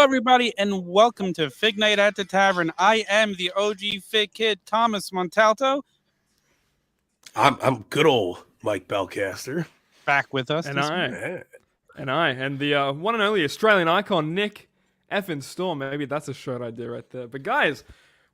Hello, everybody, and welcome to Fig Night at the Tavern. I am the OG Fig Kid, Thomas Montalto. I'm good old Mike Belcaster. Back with us. And this the one and only Australian icon, Nick effing Storm. Maybe that's a shirt idea right there. But guys,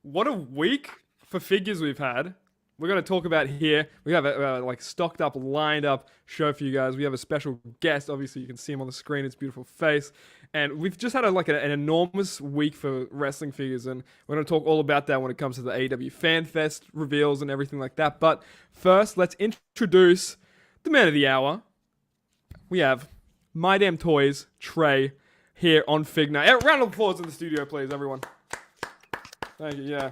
what a week for figures we've had. We're going to talk about here. We have a like stocked up, lined up show for you guys. We have a special guest. Obviously, you can see him on the screen. His beautiful face. And we've just had an enormous week for wrestling figures. And we're going to talk all about that when it comes to the AEW Fan Fest reveals and everything like that. But first, let's introduce the man of the hour. We have Mydamntoys, Trey, here on Fig Night. Round of applause in the studio, please, everyone. Thank you, yeah.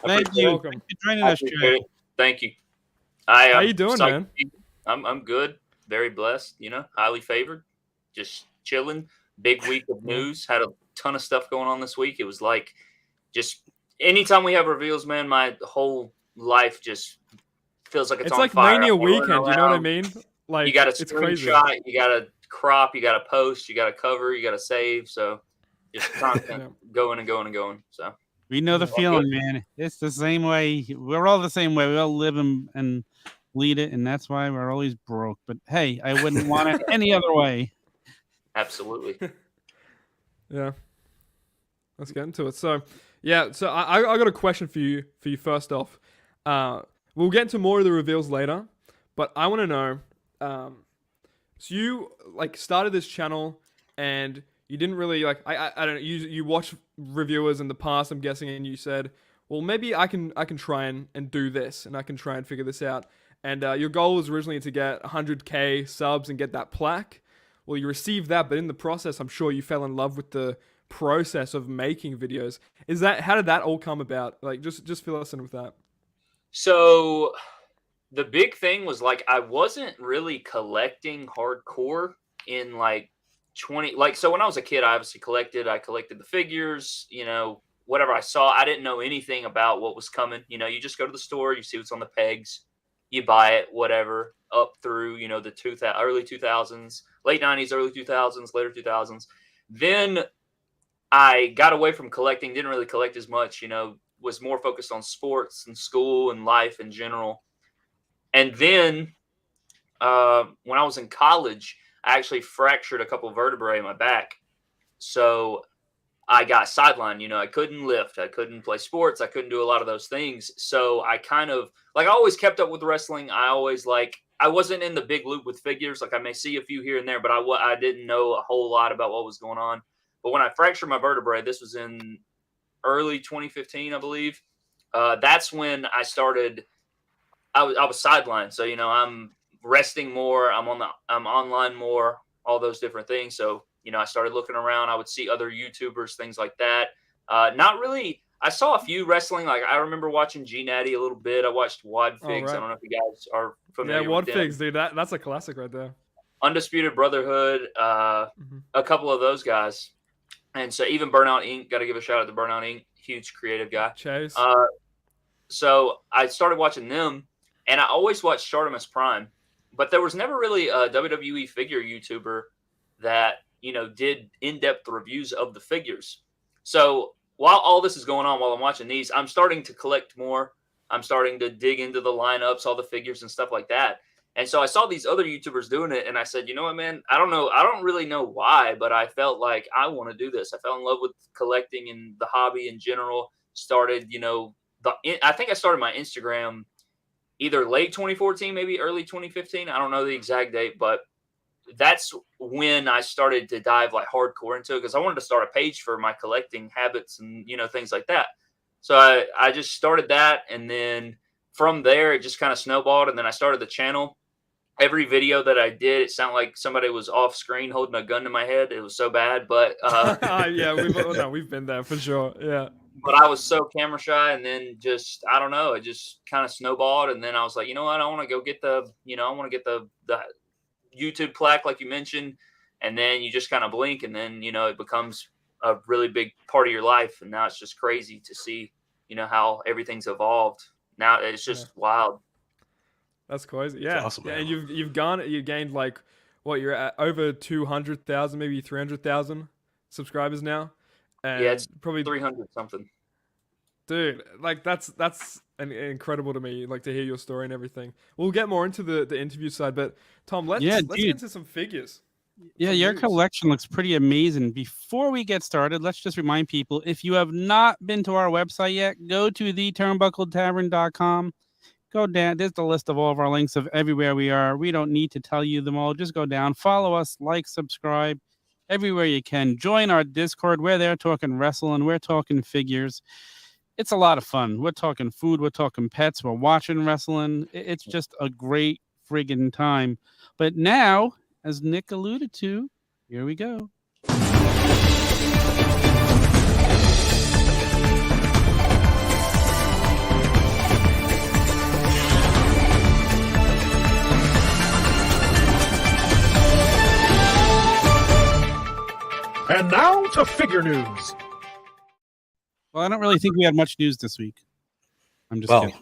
Thank you. Welcome. Thank you for joining us, Trey. Thank you. How you doing, man? I'm good. Very blessed. Highly favored. Just chilling. Big week of news. Had a ton of stuff going on this week. It was like just anytime we have reveals, man, my whole life just feels like it's on like fire. Mania weekend. You know what I mean? Like you got to crazy. screenshot, you got to crop, you got to post, you got to cover, you got to save. So just content going and going and going. So. We know the feeling, man. It's the same way. We're all the same way. We all live and lead it, and that's why we're always broke. But hey, I wouldn't want it any other way. Absolutely. Yeah. Let's get into it. So, yeah. So I got a question for you first off. We'll get into more of the reveals later, but I want to know. So you started this channel and. You didn't really I don't know. You watched reviewers in the past, I'm guessing, and you said, well, maybe I can try and do this, and I can try and figure this out. And your goal was originally to get 100K subs and get that plaque. Well, you received that, but in the process, I'm sure you fell in love with the process of making videos. How did that all come about? Just fill us in with that. So the big thing was I wasn't really collecting hardcore in 20 so when I was a kid, I obviously collected the figures, whatever I saw. I didn't know anything about what was coming. You just go to the store, you see what's on the pegs, you buy it, whatever, up through the early 2000s, late 90s, early 2000s, later 2000s. Then I got away from collecting, didn't really collect as much, was more focused on sports and school and life in general. And then when I was in college, I actually fractured a couple vertebrae in my back. So I got sidelined. I couldn't lift. I couldn't play sports. I couldn't do a lot of those things. So I kind of I always kept up with wrestling. I always I wasn't in the big loop with figures. I may see a few here and there, but I didn't know a whole lot about what was going on. But when I fractured my vertebrae, this was in early 2015, I believe. That's when I started. I was sidelined. So, I'm resting more, I'm online more, all those different things. So, I started looking around. I would see other YouTubers, things like that. Not really. I saw a few wrestling. I remember watching G Natty a little bit. I watched Wad Figs. Right. I don't know if you guys are familiar with Wad them. Figs, dude. That's a classic right there. Undisputed Brotherhood, a couple of those guys. And so even Burnout Inc., got to give a shout out to Burnout Inc., huge creative guy. Chase. So I started watching them, and I always watched Artemis Prime. But there was never really a WWE figure YouTuber that, did in-depth reviews of the figures. So while all this is going on, while I'm watching these, I'm starting to collect more. I'm starting to dig into the lineups, all the figures and stuff like that. And so I saw these other YouTubers doing it, and I said, you know what, man? I don't know. I don't really know why, but I felt like I want to do this. I fell in love with collecting and the hobby in general. Started, I think I started my Instagram either late 2014, maybe early 2015. I don't know the exact date, but that's when I started to dive hardcore into it because I wanted to start a page for my collecting habits and, things like that. So I just started that. And then from there, it just kind of snowballed. And then I started the channel. Every video that I did, it sounded like somebody was off screen holding a gun to my head. It was so bad, but yeah, we've been there for sure. Yeah. But I was so camera shy, and then I don't know, it just kind of snowballed. And then I was like, you know what? I want to go get the YouTube plaque, like you mentioned. And then you just kind of blink, and then, it becomes a really big part of your life. And now it's just crazy to see, how everything's evolved. Now it's just wild. That's crazy. Yeah. That's awesome, yeah. man. And you gained you're at over 200,000, maybe 300,000 subscribers now. And Yeah, it's probably 300 something. Dude, like that's incredible to me, like to hear your story and everything. We'll get more into the interview side, but Tom, let's get into some figures. Yeah, some your news. collection looks pretty amazing. Before we get started, let's just remind people, if you have not been to our website yet, go to theturnbuckletavern.com. Go down. There's the list of all of our links of everywhere we are. We don't need to tell you them all. Just go down, follow us, like, subscribe, everywhere you can. Join our Discord. We're there talking wrestling. We're talking figures. It's a lot of fun. We're talking food. We're talking pets. We're watching wrestling. It's just a great friggin' time. But now, as Nick alluded to, here we go. And now to figure news. Well, I don't really think we had much news this week. I'm just kidding.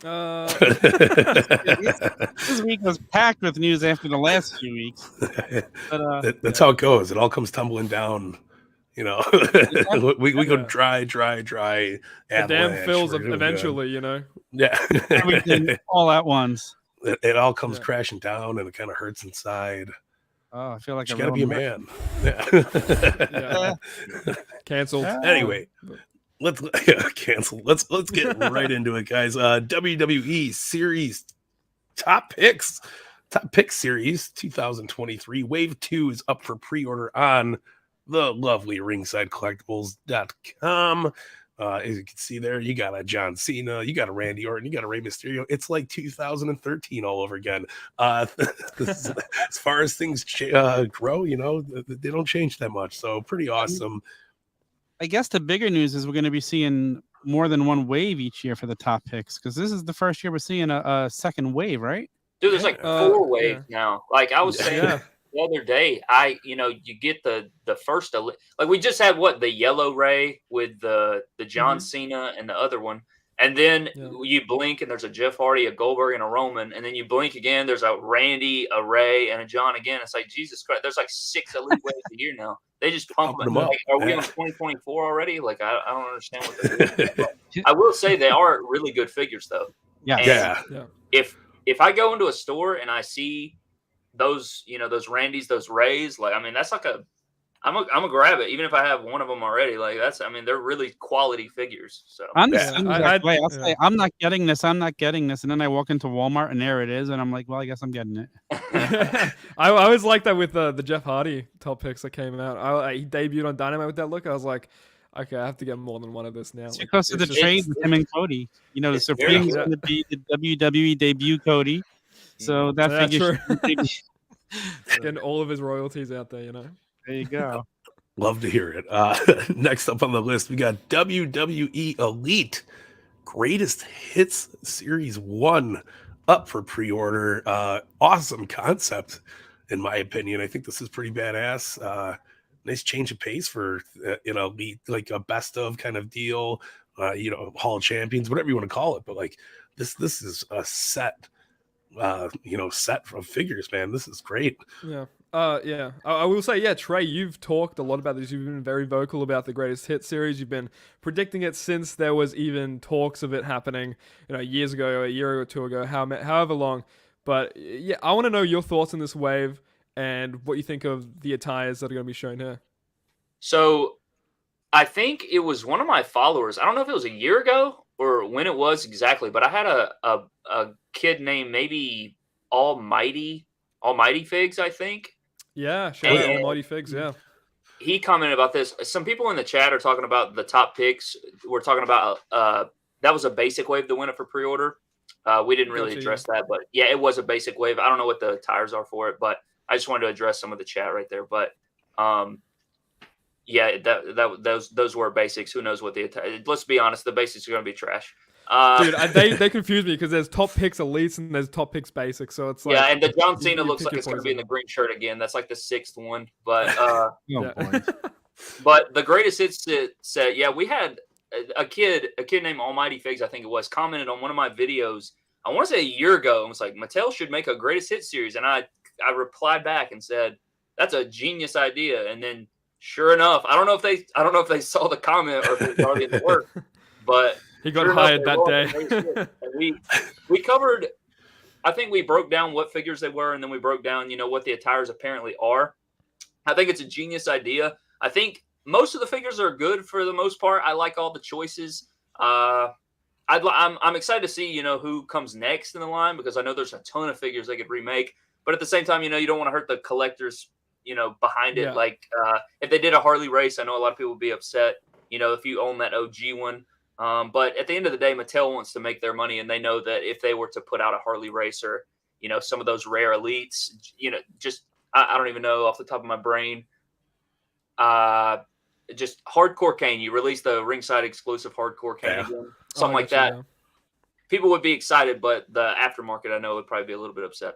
This week was packed with news after the last few weeks. But, that's how it goes. It all comes tumbling down. You know, we go dry. The dam fills eventually, you know. Yeah. Everything all at once. It all comes crashing down, and it kind of hurts inside. Oh, I feel like you got to be a man. Yeah. Canceled. Anyway, let's cancel. Let's get right into it, guys. WWE Series Top Picks Series 2023 Wave 2 is up for pre-order on the lovely ringsidecollectibles.com. As you can see there, you got a John Cena, you got a Randy Orton, you got a Rey Mysterio. It's like 2013 all over again. As far as things grow, you know, they don't change that much. So pretty awesome. I guess the bigger news is we're going to be seeing more than one wave each year for the top picks, because this is the first year we're seeing a second wave, right? Dude, there's like 4 waves now. Like I was saying the other day, you get the first, like we just had the yellow Ray with the John Cena and the other one, and then you blink and there's a Jeff Hardy, a Goldberg, and a Roman, and then you blink again, there's a Randy, a Ray, and a John again. It's like Jesus Christ, there's like 6 elite waves a year now. They just pump them up. Like, are we on 2024 already? Like I don't understand what they're doing. But I will say they are really good figures though. Yeah. If I go into a store and I see those, those Randys, those Rays, like, I mean, that's like I'm gonna grab it, even if I have one of them already. Like they're really quality figures. So I'm the same exact way. I'll say, I'm not getting this, and then I walk into Walmart and there it is, and I'm like, well, I guess I'm getting it. I always like that with the Jeff Hardy top picks that came out. He debuted on Dynamite with that look. I was like, okay, I have to get more than one of this now. It's because of the trade with him and Cody. You know, the Supreme is going to be the WWE debut Cody. So that figure getting all of his royalties out there, you know. There you go. Love to hear it. Next up on the list, we got WWE Elite Greatest Hits Series 1 up for pre-order. Awesome concept, in my opinion. I think this is pretty badass. Nice change of pace for Elite, like a best of kind of deal. Hall of Champions, whatever you want to call it. But like this is a set. Set of figures, man. This is great. Yeah. I will say, Trey, you've talked a lot about this. You've been very vocal about the Greatest Hits series. You've been predicting it since there was even talks of it happening, years ago, a year or two ago, however long. But yeah, I want to know your thoughts on this wave and what you think of the attires that are going to be shown here. So I think it was one of my followers. I don't know if it was a year ago or when it was exactly, but I had a kid named maybe Almighty Figs, I think. Yeah, sure. Almighty Figs, yeah. He commented about this. Some people in the chat are talking about the top picks. We're talking about that was a basic wave to win it for pre-order. We didn't really address that, but yeah, it was a basic wave. I don't know what the tires are for it, but I just wanted to address some of the chat right there. But yeah, those were basics. Who knows what let's be honest, the basics are going to be trash. Dude, they confuse me because there's top picks elites and there's top picks basics. So it's like, yeah, and the John Cena looks like it's going to be in the green shirt again. That's like the 6th one. But but the Greatest Hits said, yeah, we had a kid named Almighty Figs, I think it was, commented on one of my videos. I want to say a year ago, and was like, Mattel should make a Greatest Hits series, and I replied back and said, that's a genius idea. And then Sure enough, I don't know if they saw the comment or if it was already in the work, but He got sure hired enough, that day. And we covered. I think we broke down what figures they were, and then we broke down, what the attires apparently are. I think it's a genius idea. I think most of the figures are good for the most part. I like all the choices. I'm excited to see, who comes next in the line, because I know there's a ton of figures they could remake. But at the same time, you don't want to hurt the collectors, behind it. Yeah. Like if they did a Harley race, I know a lot of people would be upset, if you own that OG one. But at the end of the day, Mattel wants to make their money, and they know that if they were to put out a Harley racer, some of those rare elites, just I don't even know off the top of my brain. Just Hardcore Kane. You release the Ringside exclusive Hardcore Kane again, something like that. Yeah. People would be excited, but the aftermarket, I know, would probably be a little bit upset.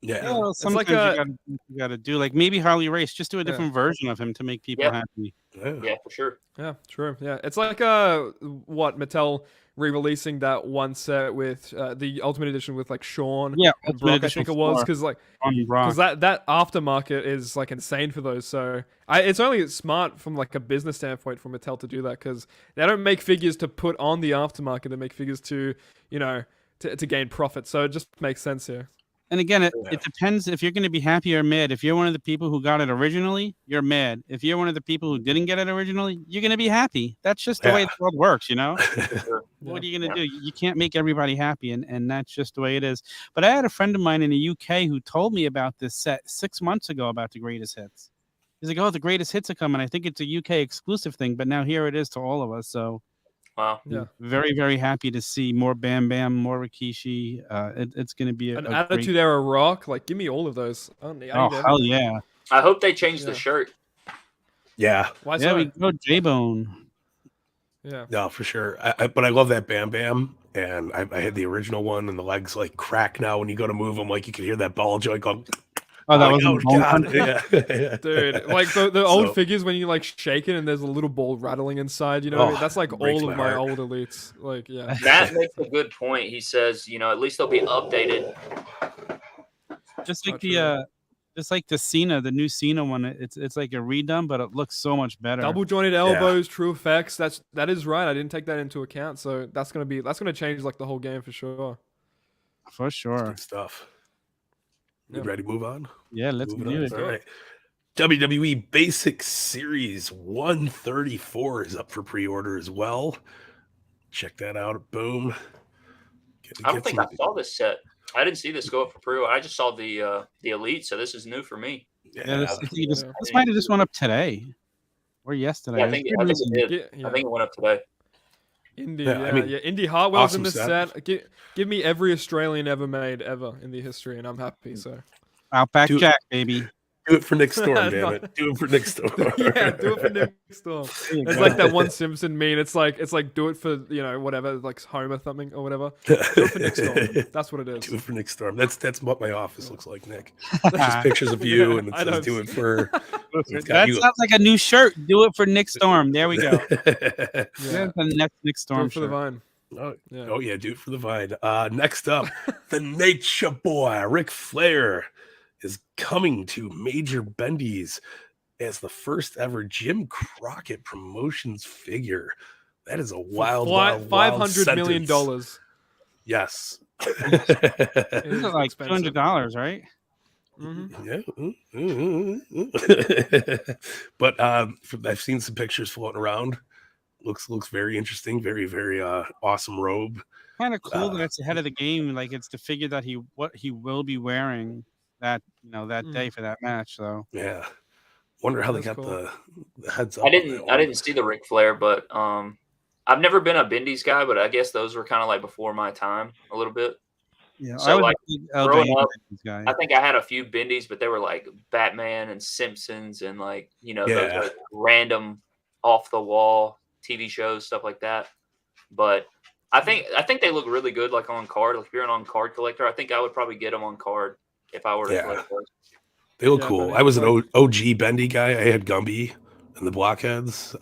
Yeah. Yeah, well, sometimes you gotta do like maybe Harley Race, just do a different version of him to make people happy. Yeah, for sure. Yeah, true. Yeah, it's like what Mattel re-releasing that one set with the Ultimate Edition with like Shawn and Brock, I think it was, because that aftermarket is like insane for those. So it's only smart from like a business standpoint for Mattel to do that, because they don't make figures to put on the aftermarket; they make figures to to gain profit. So it just makes sense here. And again, it depends if you're going to be happy or mad. If you're one of the people who got it originally, you're mad. If you're one of the people who didn't get it originally, you're going to be happy. That's just the way the world works, What are you going to do? You can't make everybody happy, and that's just the way it is. But I had a friend of mine in the UK who told me about this set 6 months ago about the Greatest Hits. He's like, the Greatest Hits are coming. I think it's a UK exclusive thing, but now here it is to all of us. So wow. Yeah. Very, very happy to see more Bam Bam, more Rikishi. It's going to be an Attitude Era Rock. Like, give me all of those. I need hell yeah. I hope they change the shirt. Yeah. Why so? We go J-Bone. Yeah. No, for sure. But I love that Bam Bam. And I had the original one, and the legs like crack now when you go to move them. Like you can hear that ball joint going. Oh, that was God. Yeah. Dude, like the old figures when you like shake it and there's a little ball rattling inside, what I mean? That's like all of my old elites. Like, yeah. Matt makes a good point. He says, at least they'll be updated. Just like the Cena, the new Cena one, it's like a redone, but it looks so much better. Double jointed elbows, true effects. That is right. I didn't take that into account. So that's gonna change like the whole game for sure. For sure. Good stuff. You ready to move on? Yeah, let's do it. All right. WWE Basic Series 134 is up for pre-order as well. Check that out. Boom. I don't think I saw this set. I didn't see this go up for pre-order. I just saw the Elite, so this is new for me. Yeah, this might have just went up today or yesterday. Yeah, I think it did. I think it went up today. Indy, Indy Hartwell's awesome in this set. Give me every Australian ever made ever in the history, and I'm happy. So, Outback Jack, baby. Do it for Nick Storm, damn it. Do it for Nick Storm. Yeah, do it for Nick Storm. It's like that one Simpson meme. It's like do it for whatever, like Homer something or whatever. Do it for Nick Storm. That's what it is. Do it for Nick Storm. That's what my office looks like, Nick. Just pictures of you, and it says "Do it for." That sounds like a new shirt. Do it for Nick Storm. There we go. The next Nick Storm do it for the Vine. Oh yeah, do it for the Vine. Next up, the Nature Boy Ric Flair is coming to Major Bendies as the first ever Jim Crockett Promotions figure. That is a wild $500 million. Yes. These are like $200, right? Mm-hmm. Yeah. But I've seen some pictures floating around. Looks very interesting. Very, very awesome robe. Kind of cool that it's ahead of the game. Like it's the figure that he will be wearing that day for that match. So yeah, wonder how they got the heads up. I didn't see the Ric Flair, but I've never been a Bendies guy, but I guess those were kind of like before my time a little bit. Yeah, so like growing up, I think I had a few Bendies, but they were like Batman and Simpsons and like those like random off the wall TV shows, stuff like that. But I think they look really good, like on card. Like if you're an on card collector, I think I would probably get them on card if I were to collect those. They look cool. I was an OG Bendy guy. I had Gumby and the Blockheads.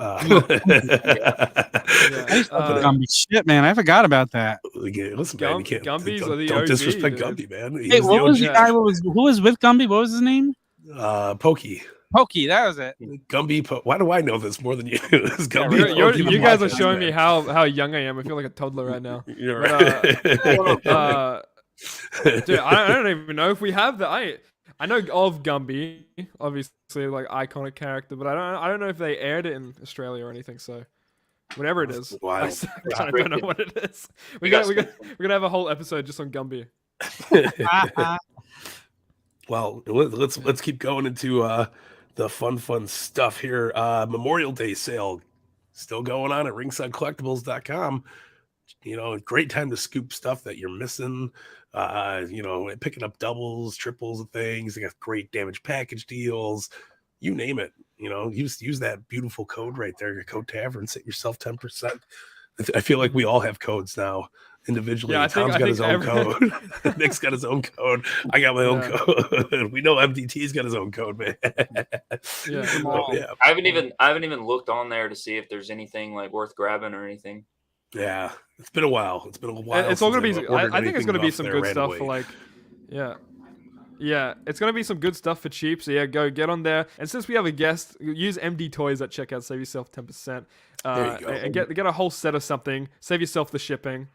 Gumby shit, man. I forgot about that. Listen, man, you can't. Gumby's are the don't OG, disrespect dude. Gumby, man. Hey, what was the guy? Who was with Gumby? What was his name? Pokey. Pokey, that was it. Gumby. Why do I know this more than you? It's Gumby. You guys are showing me how young I am. I feel like a toddler right now. You're But, right. dude, I don't even know if we have that. I know of Gumby, obviously, like iconic character, but I don't know if they aired it in Australia or anything. So, whatever it is, I kind of don't know what it is. We're gonna have a whole episode just on Gumby. Well, let's keep going into the fun stuff here. Memorial Day sale still going on at ringsidecollectibles.com. Great time to scoop stuff that you're missing. Picking up doubles, triples of things. They got great damage package deals. You name it. Use that beautiful code right there. Your code Tavern, set yourself 10%. I feel like we all have codes now individually. Yeah, Tom's got his own code. Nick's got his own code. I got my own code. We know MDT's got his own code, man. Yeah. I haven't even looked on there to see if there's anything like worth grabbing or anything. Yeah, it's been a while. It's all gonna be. I think it's gonna be some good stuff for like, yeah. It's gonna be some good stuff for cheap. So go get on there. And since we have a guest, use Mydamntoys at checkout. Save yourself 10%. And get a whole set of something. Save yourself the shipping.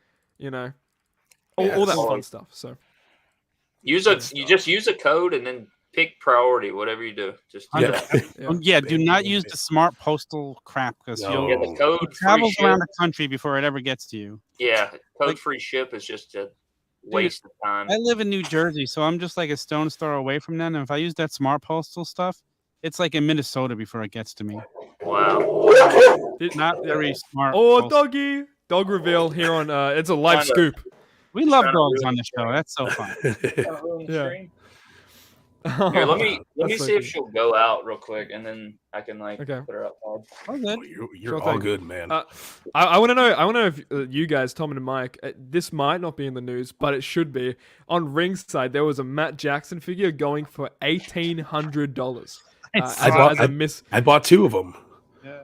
All that fun stuff. So you just use a code and then pick priority, whatever you do. Just do that. Do not use the smart postal crap because the code it travels around the country before it ever gets to you. Yeah, code-free ship is just a waste of time. I live in New Jersey, so I'm just like a stone's throw away from them. And if I use that smart postal stuff, it's like in Minnesota before it gets to me. Wow. It's not very smart. Oh, doggy. Dog reveal here on it's a live scoop. We love dogs on the show. That's so fun. Yeah. Here, let me see if she'll go out real quick, and then I can put her outside. You're all good, man. I want to know if you guys, Tom and Mike, this might not be in the news, but it should be. On Ringside, there was a Matt Jackson figure going for $1,800. I bought two of them. Yeah.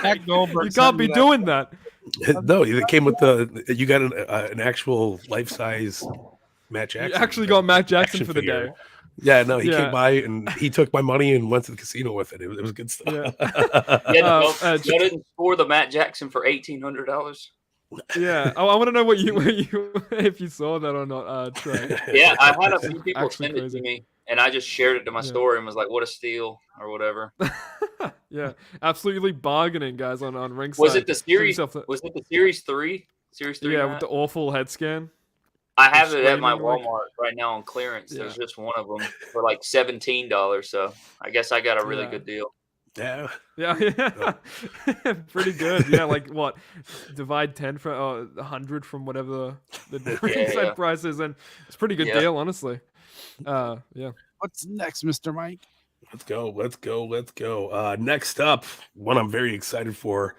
You can't be doing that. No, it came with you got an actual life-size Matt Jackson. You actually got Matt Jackson for the day. Yeah, no, he came by and he took my money and went to the casino with it. It was good stuff. Yeah. You didn't score the Matt Jackson for $1,800. Yeah, I want to know what you if you saw that or not, Trey. Yeah, I had a few people send it to me, and I just shared it to my story and was like, "What a steal" or whatever. Yeah, absolutely bargaining, guys, on Ringside. Was it the series? Was it the Series 3? Series 3? Yeah, with the awful head scan. I have it at my Walmart right now on clearance. Yeah. There's just one of them for like $17, so I guess I got a really good deal. Yeah. Pretty good. Yeah, like what? Divide 10 from 100 from whatever the Ringside price is, and it's a pretty good deal, honestly. Yeah. What's next, Mr. Mike? Let's go. Next up, one I'm very excited for,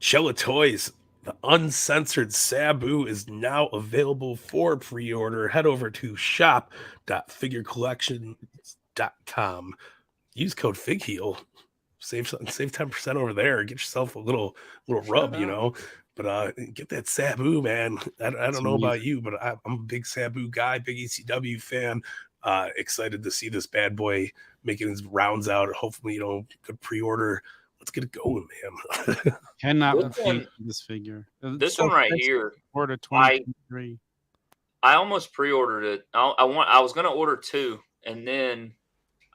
Chella Toys. The uncensored Sabu is now available for pre-order. Head over to shop.figurecollection.com. Use code FIGHEAL. Save 10% over there. Get yourself a little rub, But get that Sabu, man. I don't know about you, but I'm a big Sabu guy, big ECW fan. Excited to see this bad boy making his rounds out. Hopefully, good pre-order. Let's get it going, man. Cannot wait for this figure. This one right here. Order 23. I almost pre-ordered it. I was going to order 2, and then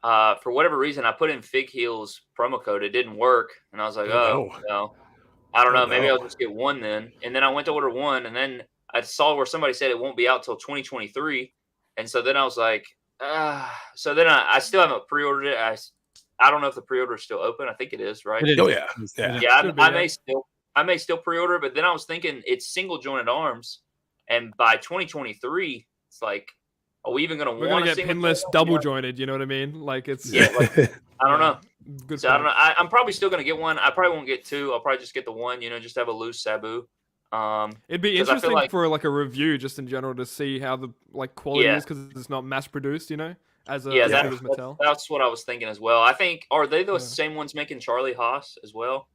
for whatever reason, I put in Fig Heels promo code. It didn't work, and I was like, no. I don't know. Maybe I'll just get 1 then. And then I went to order 1, and then I saw where somebody said it won't be out till 2023, and so then I was like, so then I still haven't pre-ordered it. I don't know if the pre-order is still open. I think it is, right? Oh yeah. I may still pre-order, but then I was thinking it's single jointed arms, and by 2023, it's like, are we even going to want to get pinless double jointed? You know what I mean? Like it's I don't know. Good. So I don't know. I'm probably still going to get 1. I probably won't get 2. I'll probably just get the 1. Just have a loose Sabu. It'd be interesting for like a review, just in general, to see how the quality is, because it's not mass produced. As Mattel. That's what I was thinking as well. I think, are they the same ones making Charlie Haas as well?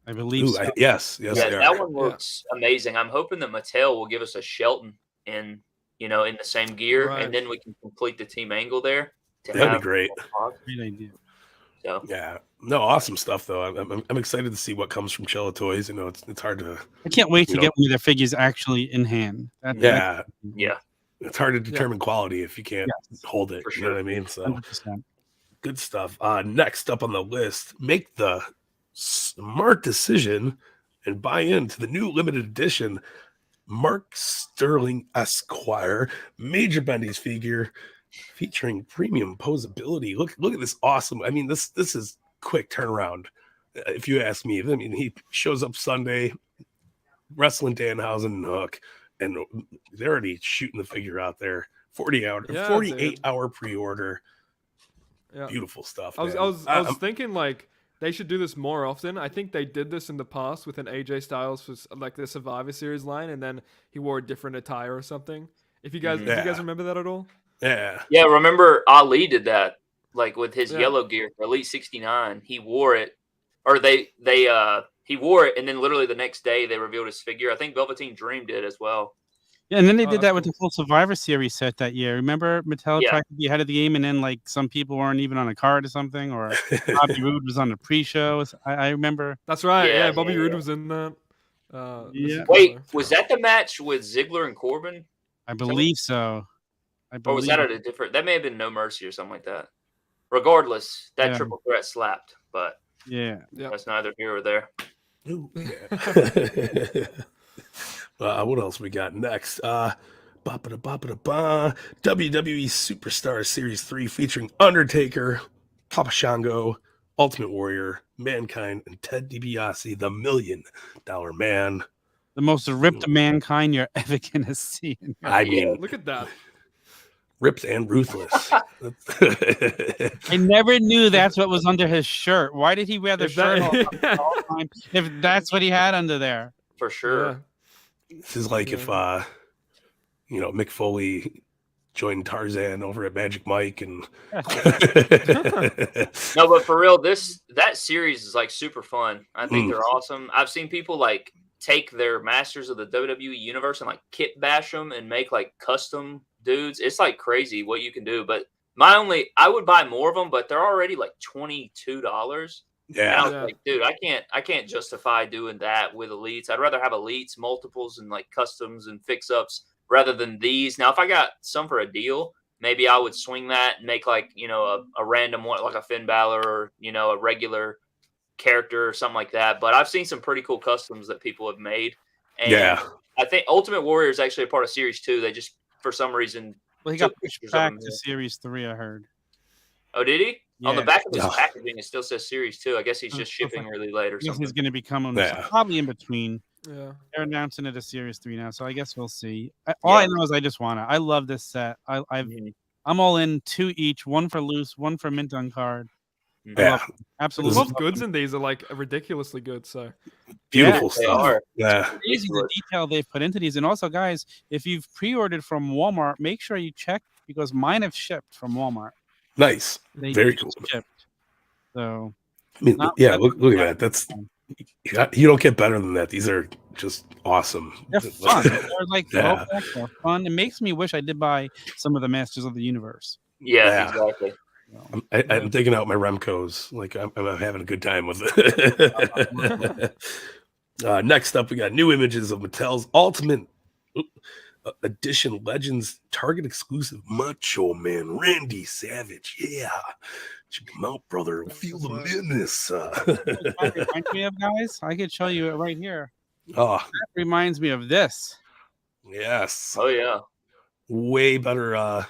I believe so. Yes. That one looks amazing. I'm hoping that Mattel will give us a Shelton in the same gear, and then we can complete the team angle there. to That'd be have great. Great idea. So Yeah. No, awesome stuff though. I'm excited to see what comes from Chella Toys. You know, it's hard to I can't wait to You get know- one of their figures actually in hand. yeah. yeah, It's hard to determine quality if you can't Yes, hold it. for You know what I sure. mean? So 100%. good stuff. Next up on the list, make the smart decision and buy into the new limited edition Mark Sterling Esquire Major Bendies figure featuring premium posability. Look at this awesome. I mean, this is quick turnaround. If you ask me, I mean, he shows up Sunday, wrestling Danhausen and Hook, and they're already shooting the figure out there. 48 hour pre-order. Yeah. Beautiful stuff. I was man. thinking like they should do this more often. I think they did this in the past with an AJ Styles for like the Survivor Series line, and then he wore a different attire or something. If you guys remember that at all? Yeah. yeah. Remember Ali did that, like with his Yeah. yellow gear for Elite 69. He wore it, or he wore it, and then literally the next day they revealed his figure. I think Velveteen Dream did as well. Yeah, and then they Oh, did that's that with the full Survivor Series set that year. Remember, Mattel Yeah. tried to be ahead of the game, and then like some people weren't even on a card or something, or Bobby Roode was on the pre-show. I remember. That's right. Yeah, Yeah, Bobby yeah, Roode yeah. was in that. This is Yeah. Wait, clever. was that the match with Ziggler and Corbin, I believe so. or was that at a different? That may have been No Mercy or something like that. Regardless, that Yeah. triple threat slapped, but Yeah. Yeah. that's neither here or there. Ooh, yeah. What else we got next? WWE Superstar Series 3 featuring Undertaker, Papa Shango, Ultimate Warrior, Mankind, and Ted DiBiase, the $1 Million Man. The most ripped mankind you're ever gonna see. In your I mean, Look at that. ripped and ruthless. I never knew that's what was under his shirt. Why did he wear the If shirt all that- the time if that's what he had under there? For sure. This is like if Mick Foley joined Tarzan over at Magic Mike and No, but for real, that series is like super fun. I think Mm. they're awesome. I've seen people like take their masters of the WWE universe and like kit bash them and make like custom dudes. It's like crazy what you can do. But I would buy more of them, but they're already like $22. And I yeah. was like, dude, I can't justify doing that with elites. I'd rather have elites, multiples, and like customs and fix ups rather than these. Now, if I got some for a deal, maybe I would swing that and make like, a random one, like a Finn Balor or, a regular character or something like that. But I've seen some pretty cool customs that people have made. And Yeah. I think Ultimate Warrior is actually a part of Series 2. They just, for some reason, Well, he got took pushed pictures of back him to here. Series 3, I heard. Oh, did he? On the Yeah. back of his Oh. packaging, it still says Series 2. I guess he's just shipping really late or I guess something. he's going to become Yeah. probably in between. Yeah. They're announcing it as Series 3 now, so I guess we'll see. All I know is I just want it. I love this set. Mhm. I'm all in 2 each, 1 for loose, 1 for mint on card. I Yeah. love it. The Absolutely. both goods in these are like ridiculously good. So Beautiful They stuff. are. Yeah. Crazy the detail they've put into these. And also, guys, if you've pre-ordered from Walmart, make sure you check because mine have shipped from Walmart. Nice. They Very just cool. shipped. So I mean, Not yeah, bad. look at that. That's you don't get better than that. These are just awesome. they're fun. They're like Yeah. throwback. They're fun. It makes me wish I did buy some of the Masters of the Universe. Yeah, Yeah. exactly. I'm taking out my Remcos. Like I'm having a good time with it. Next up, we got new images of Mattel's Ultimate Edition Legends Target exclusive Macho Man Randy Savage. Yeah, check him out, brother. Feel the menace. That reminds me of, guys, I could show you it right here. Oh, That reminds me of this. yes. Oh yeah. Way better.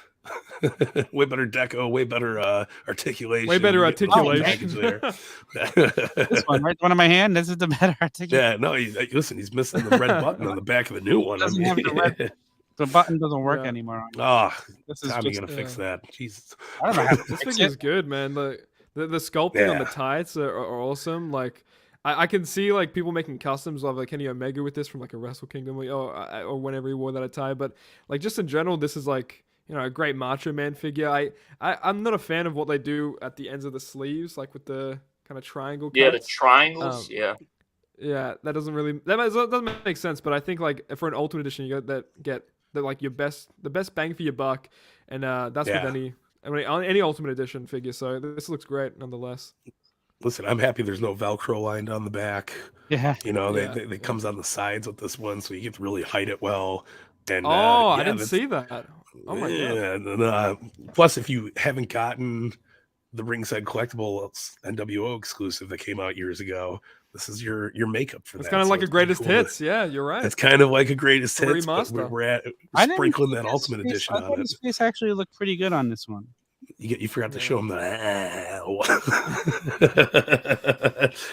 Way better deco. Way better articulation. way better You get the whole articulation. package there. This one, right? One in my hand. This is the better articulation. Yeah, no, listen, he's missing the red button on the back of the new one. Doesn't have the red- The button doesn't work Yeah. anymore. Oh, This is Tommy just. gonna fix that. Jesus. I don't know how to This fix figure it. is good, man. The sculpting on the Yeah. tights are awesome. Like I can see like people making customs of like Kenny Omega with this from like a Wrestle Kingdom or whenever he wore that attire. But like just in general, this is like a great Macho Man figure. I'm not a fan of what they do at the ends of the sleeves, like with the kind of triangle. Yeah, the cuts. triangles. Yeah. Yeah, that doesn't make sense. But I think like for an Ultimate Edition, you get the best bang for your buck, and that's Yeah. with I mean, on any Ultimate Edition figure. So this looks great nonetheless. Listen, I'm happy there's no Velcro lined on the back. Yeah. You know, Yeah, they comes on the sides with this one, so you get to really hide it well. And I didn't see that. Oh my god! Yeah, and, plus, if you haven't gotten the Ringside Collectible NWO exclusive that came out years ago, this is your makeup for that. It's kind of like a pretty greatest cool hits. Yeah, you're right. It's kind of like a greatest A hits, but remaster. we're I didn't sprinkling think that his Ultimate face- Edition I on thought it. his face actually looked pretty good on this one. You forgot to show him the.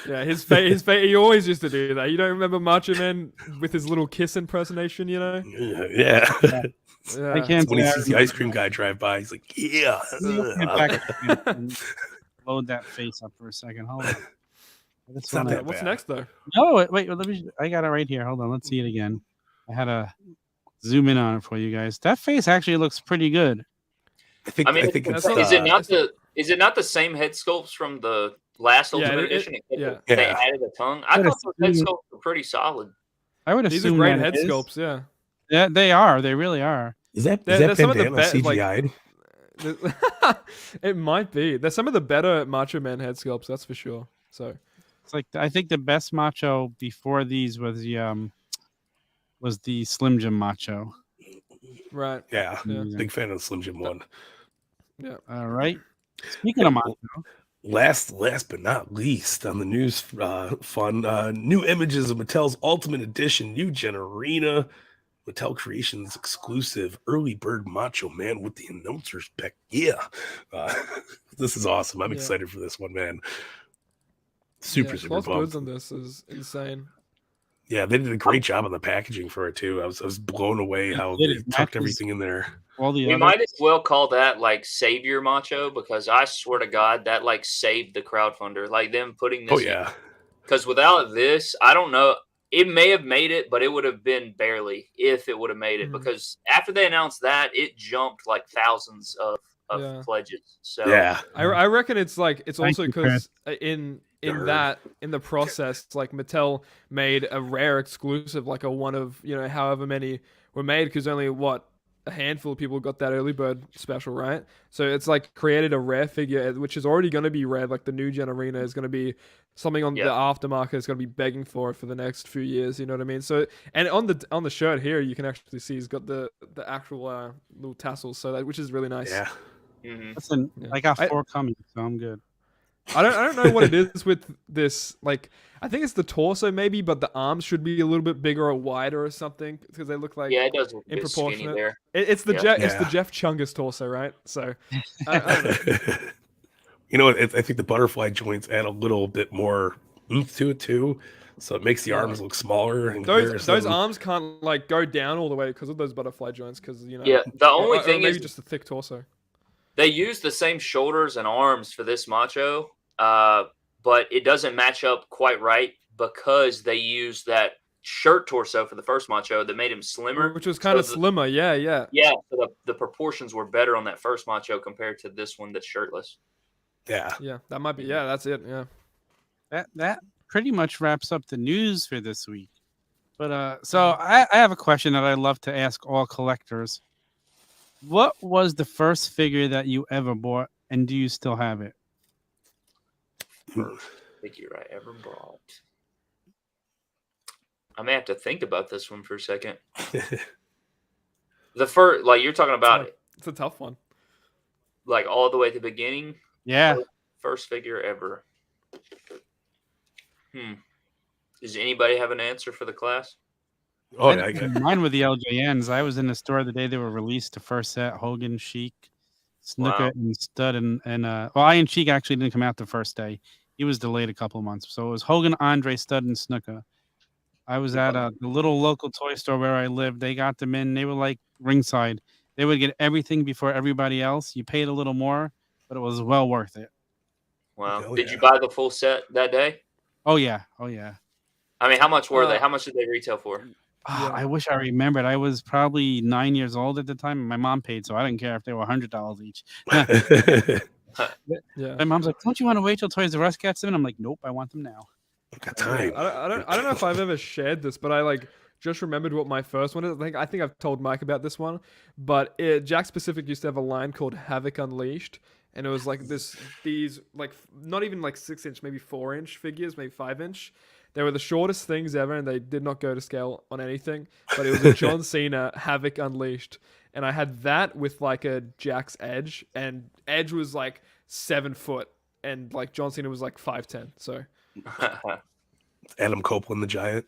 Yeah, his face. He always used to do that. You don't remember Macho Man with his little kiss impersonation? You know? Yeah. Yeah. I can't When he say I sees the remember ice cream guy drive by, he's like, "Yeah." Let me open it back and load that face up for a second. Hold on. This It's not one, that What's bad. next though? no, wait. Let me. I got it right here. Hold on. Let's see it again. I had to zoom in on it for you guys. That face actually looks pretty good. I think it's is it not the same head sculpts from the last Yeah, Ultimate it- Edition? yeah. They Yeah. added a tongue. I But thought those head sculpts were pretty solid. I would These are assume great that head it is. sculpts. Yeah. Yeah, they are. They really are. Is that They're some of the bandana CGI'd? It might be. They're some of the better Macho Man head sculpts. That's for sure. So It's like I think the best Macho before these was the Slim Jim Macho. right. Yeah, Yeah. big fan of the Slim Jim one. Yeah. All right. Speaking of Macho, Last but not least on the news fun, new images of Mattel's Ultimate Edition, new Gen Arena, Mattel Creations exclusive early bird Macho Man with the announcers back. Yeah, this is awesome. I'm Yeah. excited for this one, man. Super Cloth pumped. goods on this is insane. Yeah, they did a great job on the packaging for it too. I was blown away how did. they It tucked matches everything in there. all the We other might as well call that like Savior Macho, because I swear to God that like saved the crowdfunder. Like them putting this. Oh yeah, Because without this, I don't know. It may have made it, but it would have been barely if it would have made it. Mhm. Because after they announced that, it jumped like thousands of Yeah. pledges. So yeah. I reckon it's like it's Thank also you, because in Nerd. the process, like Mattel made a rare exclusive, like a one of however many were made, because only a handful of people got that early bird special, right? So it's like created a rare figure, which is already going to be rare. Like the new Gen Arena is going to be something on the aftermarket is going to be begging for it for the next few years. You know what I mean? So, and on the shirt here, you can actually see he's got the actual little tassels, so which is really nice. Yeah. mhm. Listen, Yeah. I got 4 coming, so I'm good. I don't know what it is with this. Like, I think it's the torso maybe, but the arms should be a little bit bigger or wider or something, because they look like Yeah, it does look a in bit skinny proportionate. there. It's the Yeah. It's the Yeah. Jeff Chungus torso, right? So I don't know. You know, I think the butterfly joints add a little bit more oomph to it too, so it makes the Yeah. arms look smaller. In Those comparison. arms can't like go down all the way because of those butterfly joints. Because Yeah, the only thing maybe is just a thick torso. they use the same shoulders and arms for this Macho, but it doesn't match up quite right because they use that shirt torso for the first Macho that made him slimmer. Which was kind of So slimmer. Yeah. Yeah, so the proportions were better on that first Macho compared to this one that's shirtless. Yeah. Yeah, that might be. Yeah, that's it. Yeah. That pretty much wraps up the news for this week. But so I have a question that I love to ask all collectors. What was the first figure that you ever bought, and do you still have it? First figure I ever bought. I may have to think about this one for a second. The first, like you're talking about, It's a tough one. like all the way at the beginning. Yeah. First figure ever. Does anybody have an answer for the class? Oh yeah, I got it. Mine were the LJNs. I was in the store the day they were released, the first set, Hogan, Sheik, Snuka, Wow. and Stud, and Iron Sheik actually didn't come out the first day. He was delayed a couple of months. So it was Hogan, Andre, Stud, and Snuka. I was at the little local toy store where I lived. They got them in. They were like ringside. They would get everything before everybody else. You paid a little more, but it was well worth it. Wow. Hell Did yeah. you buy the full set that day? Oh yeah. Oh yeah. I mean, how much were they? How much did they retail for? Oh, I wish I remembered. I was probably 9 years old at the time. And my mom paid, so I didn't care if they were $100 each. Yeah. My mom's like, "Don't you want to wait till Toys R Us gets them?" And I'm like, "Nope, I want them now." Got time. I don't know if I've ever shared this, but I like just remembered what my first one is. I think I've told Mike about this one, but Jack Specific used to have a line called Havoc Unleashed, and it was like these like not even like 6-inch, maybe 4-inch figures, maybe 5-inch. They were the shortest things ever, and they did not go to scale on anything. But it was a John Cena Havoc Unleashed, and I had that with like a Jack's Edge, and Edge was like 7 foot, and like John Cena was like 5'10". So Adam Copeland, the Giant.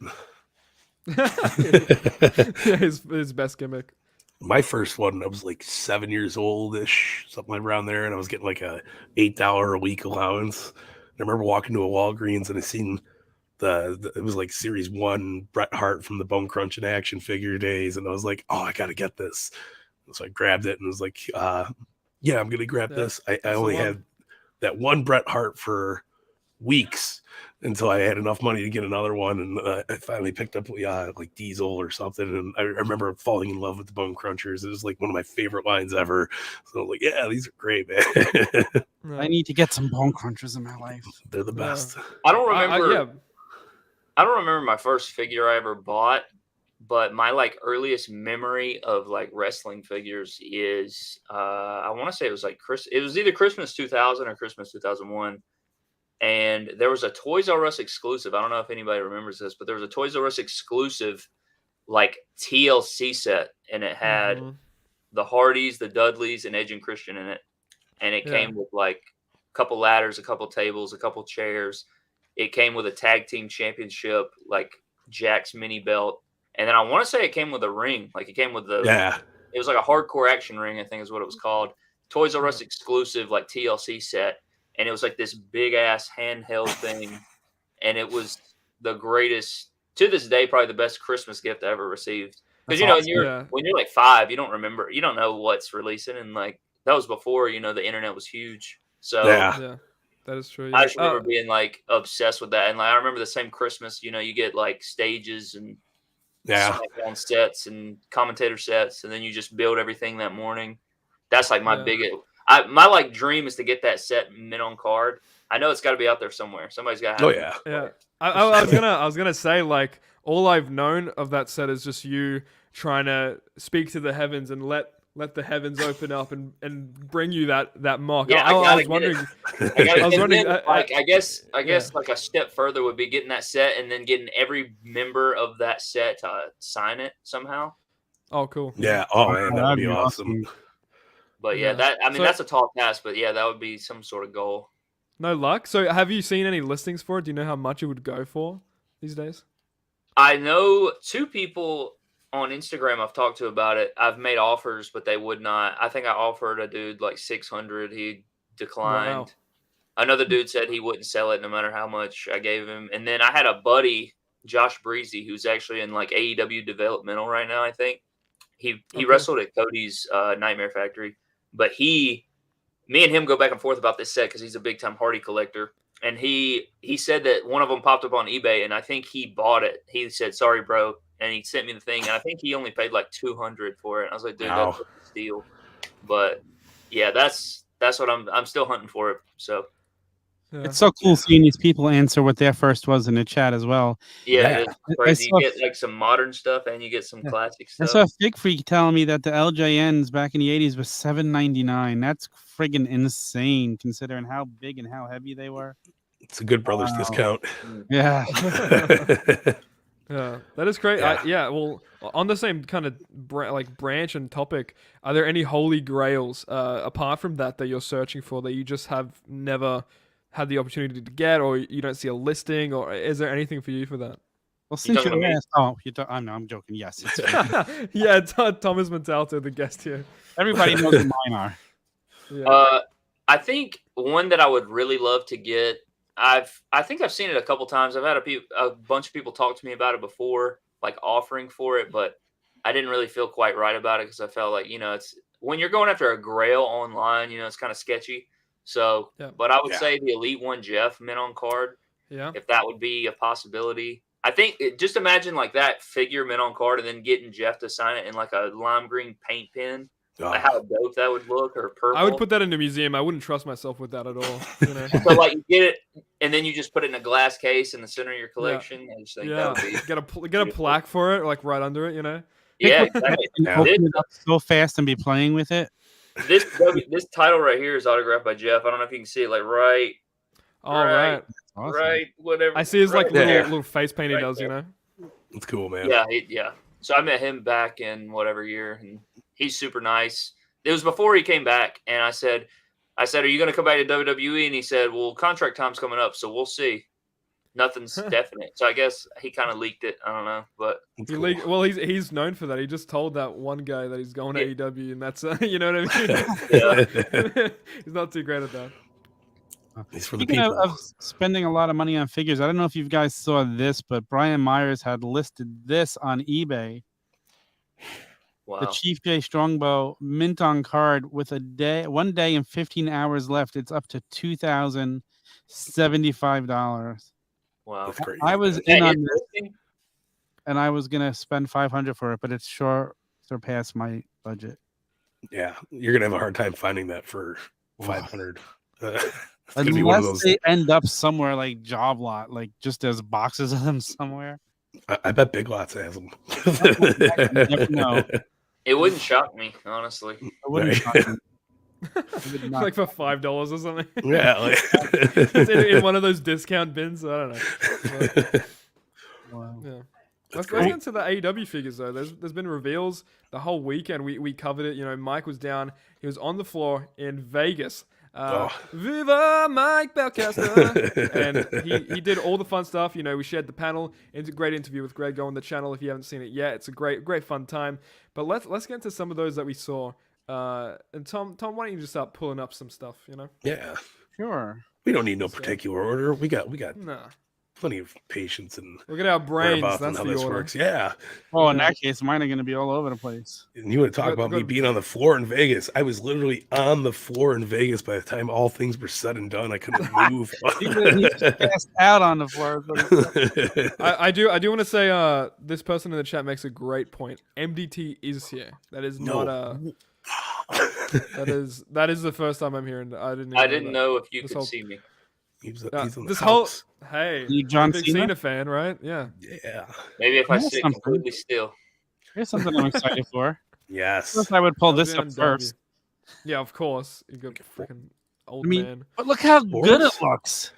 yeah, his best gimmick. My first one, I was like 7 years old-ish, something around there, and I was getting like a $8 a week allowance. I remember walking to a Walgreens and I seen it was like Series 1 Bret Hart from the Bone Crunch and Action Figure days, and I was like, oh, I gotta get this. And so I grabbed it and was like, yeah, I'm gonna grab this. I only had that one Bret Hart for weeks until I had enough money to get another one, and I finally picked up like Diesel or something, and I remember falling in love with the Bone Crunchers. It was like one of my favorite lines ever. So I was like, yeah, these are great, man. I need to get some Bone Crunchers in my life. They're the best. I don't remember. I don't remember my first figure I ever bought, but my like earliest memory of like wrestling figures is I want to say it was like it was either Christmas 2000 or Christmas 2001. And there was a Toys R Us exclusive. I don't know if anybody remembers this, but there was a Toys R Us exclusive like TLC set, and it had the Hardys, the Dudleys, and Edge and Christian in it. And it came with like a couple ladders, a couple tables, a couple chairs. It came with a tag team championship, like Jack's mini belt. And then I want to say it came with a ring. Like it came with it was like a hardcore action ring, I think is what it was called. Toys R Us exclusive, like TLC set. And it was like this big ass handheld thing. And it was the greatest, to this day, probably the best Christmas gift I ever received. Because, when you're like 5, you don't remember, you don't know what's releasing. And like, that was before, the internet was huge. So yeah. That is true. Yeah. I just remember being like obsessed with that. And like I remember the same Christmas, you get like stages and SmackDown sets and commentator sets, and then you just build everything that morning. That's like my my like dream is to get that set mint on card. I know it's got to be out there somewhere. Somebody's got to have it. Yeah. I was gonna say, like, all I've known of that set is just you trying to speak to the heavens and let the heavens open up and bring you that mock. Yeah, I was wondering. I guess like a step further would be getting that set and then getting every member of that set to sign it somehow. Oh, cool. Yeah. Oh man, that would be awesome. But that's a tall task. But yeah, that would be some sort of goal. No luck. So, have you seen any listings for it? Do you know how much it would go for these days? I know 2 people on Instagram I've talked to about it. I've made offers, but they would not. I think I offered a dude like 600. He declined. Wow. Another dude said he wouldn't sell it no matter how much I gave him. And then I had a buddy, Josh Breezy, who's actually in like AEW developmental right now, I think. He wrestled at Cody's Nightmare Factory. But me and him go back and forth about this set because he's a big-time Hardy collector. And he said that one of them popped up on eBay, and I think he bought it. He said, sorry, bro. And he sent me the thing, and I think he only paid like $200 for it. And I was like, dude, that's a steal. But yeah, that's what I'm still hunting for it. So it's so cool seeing these people answer what their first was in the chat as well. Yeah. It's crazy. You get like some modern stuff and you get some classic stuff. I saw a Fig Freak telling me that the LJNs back in the 80s was $7.99. That's friggin' insane considering how big and how heavy they were. It's a good brother's discount. Yeah. Yeah, that is great. Well, on the same kind of branch and topic, are there any holy grails apart from that you're searching for that you just have never had the opportunity to get, or you don't see a listing, or is there anything for you for that? Well, since you're asked, I'm joking. Yes. Yeah, Thomas Montalto, the guest here. Everybody knows what mine are. Yeah. I think one that I would really love to get. I think I've seen it a couple times. I've had a bunch of people talk to me about it before, like offering for it, but I didn't really feel quite right about it because I felt like, it's when you're going after a grail online, it's kind of sketchy. So, but I would say the Elite One Jeff mint on card. Yeah. If that would be a possibility. I think just imagine like that figure mint on card and then getting Jeff to sign it in like a lime green paint pen. like how dope that would look, or purple. I would put that in a museum. I wouldn't trust myself with that at all. You know? So like you get it, and then you just put it in a glass case in the center of your collection. I just think that would be get a plaque for it, like right under it. You know. yeah. And Exactly. open it up so fast and be playing with it. This title right here is autographed by Jeff. I don't know if you can see it, like right, All right. Awesome. right, whatever. I see his like there. little face paint he Right does. there. You know. It's cool, man. Yeah, yeah. So I met him back in whatever year, and he's super nice. It was before he came back, and I said, "Are you going to come back to WWE?" And he said, "Well, contract time's coming up, so we'll see. Nothing's definite." So I guess he kind of leaked it. I don't know, but It's He cool. well, he's known for that. He just told that one guy that he's going to AEW, and that's you know what I mean. yeah. He's not too great at that. He's for the Speaking people. of spending a lot of money on figures, I don't know if you guys saw this, but Brian Myers had listed this on eBay. Wow. The Chief J Strongbow mint on card with 1 day and 15 hours left. It's up to $2,075. Wow. That's crazy. I was Yeah, in on it's this, listing. and I was gonna spend $500 for it, but it's sure surpassed my budget. Yeah, you're gonna have a hard time finding that for 500. It's gonna be one of Unless those. they end up somewhere like Job Lot, like just as boxes of them somewhere. I bet Big Lots has them. never know. It wouldn't shock me, honestly. I wouldn't Right. shock me. would not. Like for $5 or something. Yeah, like It's in one of those discount bins. I don't know. But, Wow. yeah. That's Let's great. get into the AEW figures though. There's been reveals the whole weekend. We covered it. You know, Mike was down. He was on the floor in Vegas. Viva Mike Belcaster! And he did all the fun stuff. You know, we shared the panel. It's a great interview with Greg. Go on the channel if you haven't seen it yet. It's a great fun time. But let's get into some of those that we saw. And Tom, why don't you just start pulling up some stuff? You know. Yeah, Sure. we don't need no particular order. We got Nah. plenty of patience and Look at our brains. whereabouts and That's how the this order. works. Yeah, Oh, in that case, mine are going to be all over the place. and you want to talk Good- about me good. being on the floor in Vegas? I was literally on the floor in Vegas by the time all things were said and done. I couldn't move. He just passed out on the floor. I do want to say this person in the chat makes a great point. MDT is here. That is not that is the first time I'm hearing that. I didn't know if you This could whole- see me. he's Yeah, in the this whole house. hey, You John big Cena? Cena fan, right? Yeah. Yeah. Maybe if I That's sit something. completely still. Here's something I'm excited for. Yes. First, I would pull this up WNW. first. Yeah, of course. You got freaking old I mean, man. but look how good it Horse? looks.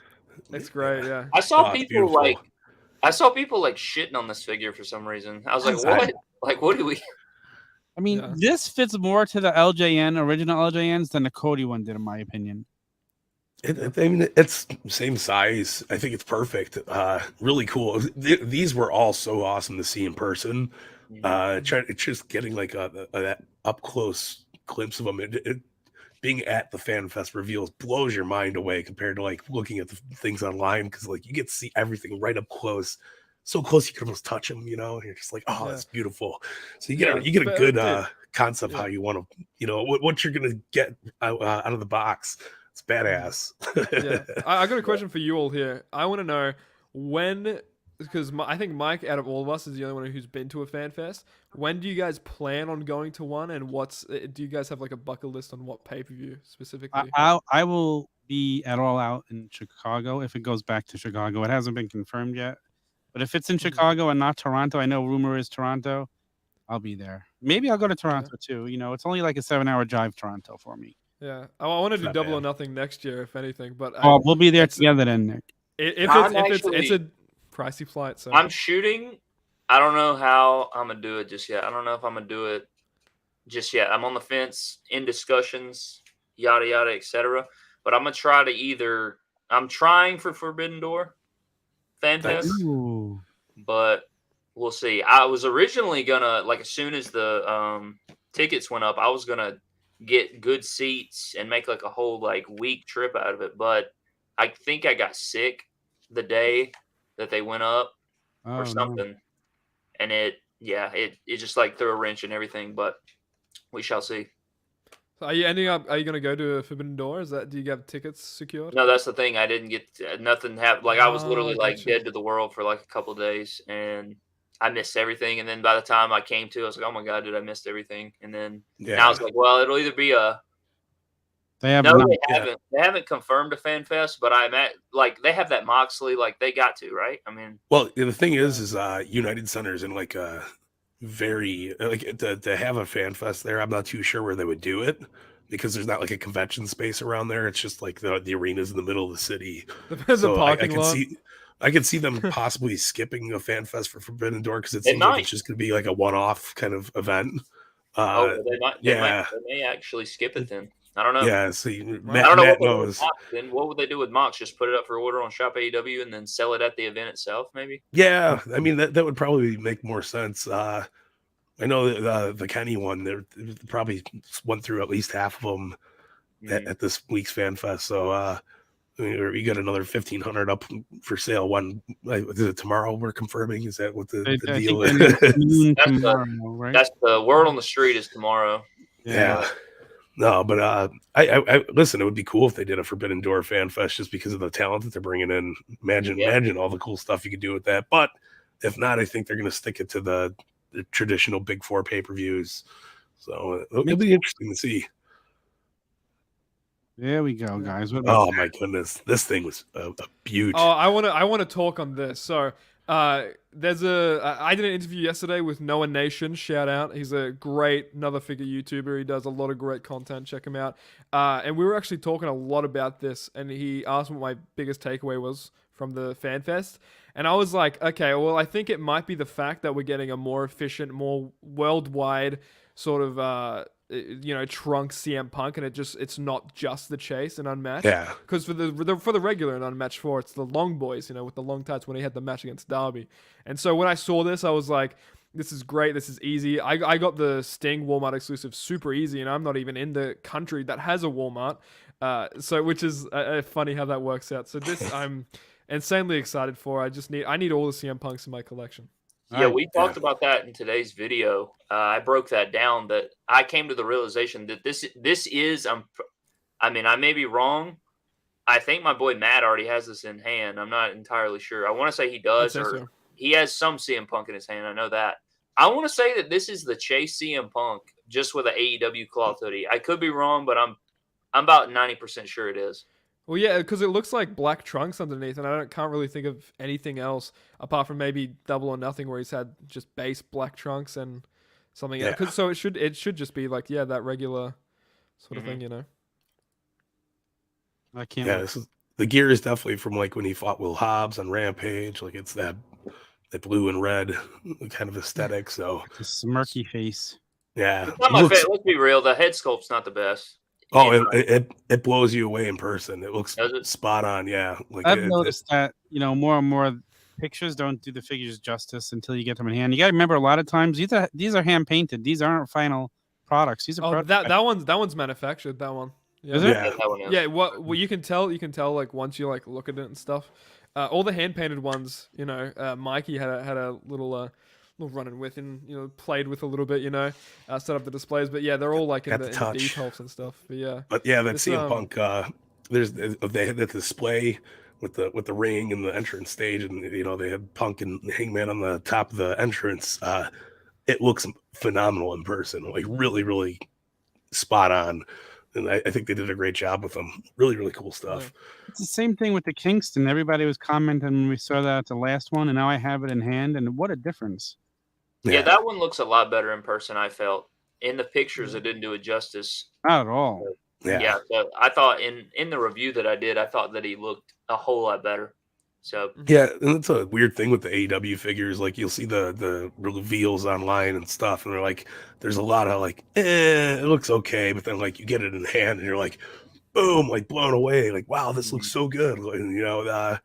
It's great. Yeah. I saw Oh, it's people beautiful. like shitting on this figure for some reason. I was like, Inside. what? Like, what do we? I mean, Yeah. this fits more to the original LJNs than the Cody one did, in my opinion. I mean, it's same size. I think it's perfect. Really cool. These were all so awesome to see in person. It's just getting like that up close glimpse of them. Being at the Fan Fest reveals blows your mind away compared to like looking at the things online, because like you get to see everything right up close, so close you can almost touch them. You know, and you're just like, oh, Yeah. that's beautiful. So you Yeah, get a but, good dude, concept yeah. how you want to, what you're gonna get out of the box. It's badass. Yeah. I got a question for you all here. I want to know when, because I think Mike, out of all of us, is the only one who's been to a fan fest. When do you guys plan on going to one, and do you guys have like a bucket list on what pay-per-view specifically? I will be at All Out in Chicago if it goes back to Chicago. It hasn't been confirmed yet, but if it's in Chicago and not Toronto, I know rumor is Toronto. I'll be there. Maybe I'll go to Toronto too. You know, it's only like a 7-hour drive Toronto for me. Yeah. I want to do Not double bad. or nothing next year, if anything. But Oh, we'll be there together then, Nick. if I'm it's actually- a pricey flight, so I'm shooting. I don't know how I'm gonna do it just yet. I don't know if I'm gonna do it just yet. I'm on the fence, in discussions, yada yada, etc. But I'm gonna try to either. I'm trying for Forbidden Door, Fan Nice. Fest, Ooh. but we'll see. I was originally gonna, like, as soon as the tickets went up, I was gonna get good seats and make like a whole like week trip out of it. But I think I got sick the day that they went up Oh, or no. something, and it just like threw a wrench and everything. But we shall see. So are you ending up? Are you gonna go to Forbidden Door? Do you have tickets secured? No, that's the thing. I didn't get nothing happened. Like I was literally like Gotcha. dead to the world for like a couple of days, and I missed everything. And then by the time I came to, I was like, oh my god, did I miss everything? And then Yeah. now I was like, well, it'll either be a They have no, not. they haven't confirmed a fan fest, but I'm at like they have that Moxley, like they got to, right? I mean, Well, the thing is United Center's in like a very like to have a fan fest there. I'm not too sure where they would do it because there's not like a convention space around there. It's just like the arena's in the middle of the city. The So parking lot. I could see them possibly skipping a fan fest for Forbidden Door because it They seems like might. it's just going to be like a one-off kind of event. they yeah. may actually skip it then. I don't know. Yeah, so I don't know Matt what they do knows. with Mox. Then what would they do with Mox? Just put it up for order on Shop AEW and then sell it at the event itself, maybe? Yeah, I mean that would probably make more sense. I know the Kenny one, they probably went through at least half of them at this week's Fan Fest. So I mean, we got another 1,500 up for sale. One is it tomorrow? We're confirming. Is that what the deal is? That's the word on the street is tomorrow. Yeah. No, but I listen. It would be cool if they did a Forbidden Door Fan Fest just because of the talent that they're bringing in. Imagine all the cool stuff you could do with that. But if not, I think they're going to stick it to the traditional Big Four pay-per-views. So it'll be interesting to see. There we go, guys. Oh my goodness, this thing was a beaut. Oh, I want to talk on this. So, I did an interview yesterday with Noah Nation. Shout out, he's a great another figure YouTuber. He does a lot of great content. Check him out. And we were actually talking a lot about this, and he asked what my biggest takeaway was from the Fan Fest. And I was like, okay, well, I think it might be the fact that we're getting a more efficient, more worldwide sort of trunk CM Punk, and it's not just the chase and Unmatched. Yeah. Because for the regular and Unmatched 4, it's the long boys, with the long tights when he had the match against Darby. And so when I saw this, I was like, this is great. This is easy. I got the Sting Walmart exclusive super easy, and I'm not even in the country that has a Walmart. So which is funny how that works out. So this I'm insanely excited for. I need all the CM Punks in my collection. Yeah, we talked about that in today's video. I broke that down. That I came to the realization that this is. I mean, I may be wrong. I think my boy Matt already has this in hand. I'm not entirely sure. I want to say he does, or he has some CM Punk in his hand. I know that. I want to say that this is the Chase CM Punk, just with an AEW cloth hoodie. I could be wrong, but I'm about 90% sure it is. Well, yeah, because it looks like black trunks underneath, and I can't really think of anything else apart from maybe Double or Nothing, where he's had just base black trunks and something. Yeah. So it should just be like that regular sort of thing, I can't. Yeah, the gear is definitely from like when he fought Will Hobbs on Rampage. Like it's that blue and red kind of aesthetic. So the smirky face. Yeah, it's not my favorite. Let's be real. The head sculpt's not the best. Oh, it blows you away in person. It looks spot on. Yeah, like I've noticed that more and more pictures don't do the figures justice until you get them in hand. You got to remember, a lot of times these are hand painted. These aren't final products. These are that one's manufactured. That one. Yeah. Is it? Yeah, that one is. Yeah. Well, you can tell like once you like look at it and stuff. All the hand painted ones, Mikey had a little running with and played with a little bit, set up the displays, but yeah, they're all like in the details and stuff. But yeah, that CM Punk, they had the display with the ring and the entrance stage, and they had Punk and Hangman on the top of the entrance. It looks phenomenal in person, like really, really spot on. And I think they did a great job with them. Really, really cool stuff. It's the same thing with the Kingston. Everybody was commenting when we saw that at the last one, and now I have it in hand, and what a difference. Yeah, that one looks a lot better in person, I felt. In the pictures, it didn't do it justice. Not at all. Yeah, so I thought in the review that I did, I thought that he looked a whole lot better. So yeah, and it's a weird thing with the AEW figures. Like you'll see the reveals online and stuff, and they're like, there's a lot of like, it looks okay, but then like you get it in hand, and you're like, boom, like blown away, like wow, this looks so good. And, you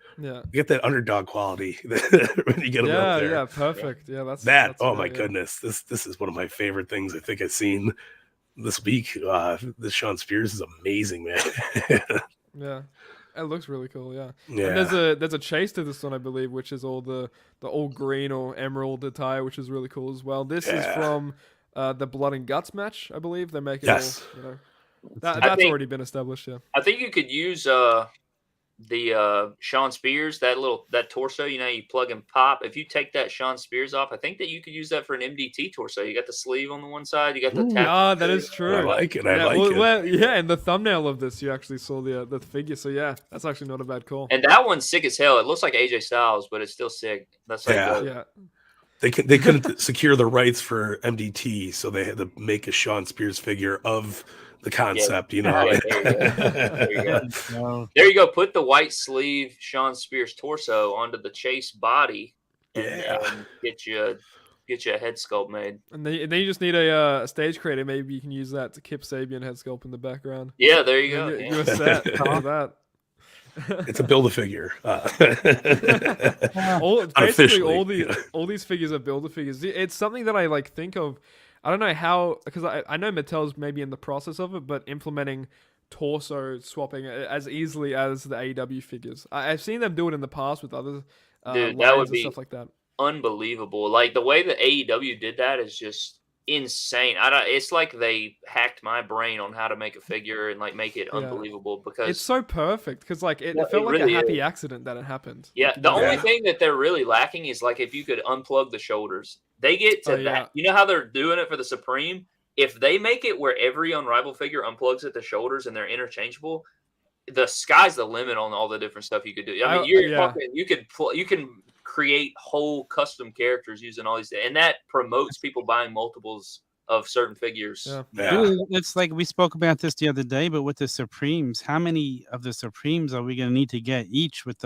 get that underdog quality when you get them up there. Yeah, perfect. Yeah, that's oh my goodness, this is one of my favorite things I think I've seen this week. This Sean Spears is amazing, man. Yeah. It looks really cool, yeah. And there's a chase to this one, I believe, which is all the all green or emerald attire, which is really cool as well. This is from the Blood and Guts match, I believe. They're making that's already been established, yeah. I think you could use Sean Spears, that torso, you plug and pop. If you take that Sean Spears off, I think that you could use that for an MDT torso. You got the sleeve on the one side, you got the tap. Ah, that is true. I like it. I Yeah, like it. well, yeah, in the thumbnail of this, you actually saw the figure. So yeah, that's actually not a bad call. And that one's sick as hell. It looks like AJ Styles, but it's still sick. That's like Yeah. They couldn't secure the rights for MDT, so they had to make a Sean Spears figure of the concept. Yeah, there you go. There you go. Put the white sleeve Sean Spears torso onto the Chase body, and get you a head sculpt made. And then you just need a stage creator.Maybe you can use that to Kip Sabian head sculpt in the background. Yeah, there you go. You're set. Look at that. It's a Build-A-Figure. Basically, all these figures are Build-A-Figures. It's something that I think of. I don't know how, because I know Mattel's maybe in the process of it, but implementing torso swapping as easily as the AEW figures. I've seen them do it in the past with other Dude, that would be stuff like that. Unbelievable. Like the way that AEW did that is just insane. It's like they hacked my brain on how to make a figure and make it unbelievable, because it's so perfect, because it felt like a happy accident that it happened. Yeah, the only thing that they're really lacking is if you could unplug the shoulders. They get to that. You know how they're doing it for the Supreme? If they make it where every Unrivaled figure unplugs at the shoulders and they're interchangeable, the sky's the limit on all the different stuff you could do. I mean, you can create whole custom characters using all these, and that promotes people buying multiples of certain figures. It's like we spoke about this the other day, but with the Supremes, how many of the Supremes are we going to need to get each with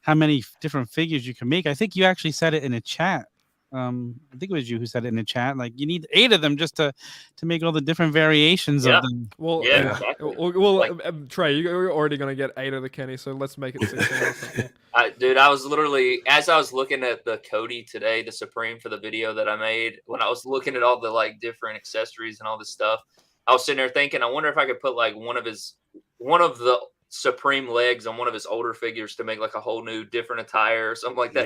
how many different figures you can make? I think you actually said it in a chat. I think it was you who said it in the chat. You need 8 of them just to make all the different variations of them. Well, exactly. Trey, you're already gonna get 8 of the Kenny, so let's make it 16 or something. Dude, I was literally, as I was looking at the Cody today, the Supreme for the video that I made, when I was looking at all the different accessories and all this stuff, I was sitting there thinking, I wonder if I could put one of the Supreme legs on one of his older figures to make a whole new different attire or something like that.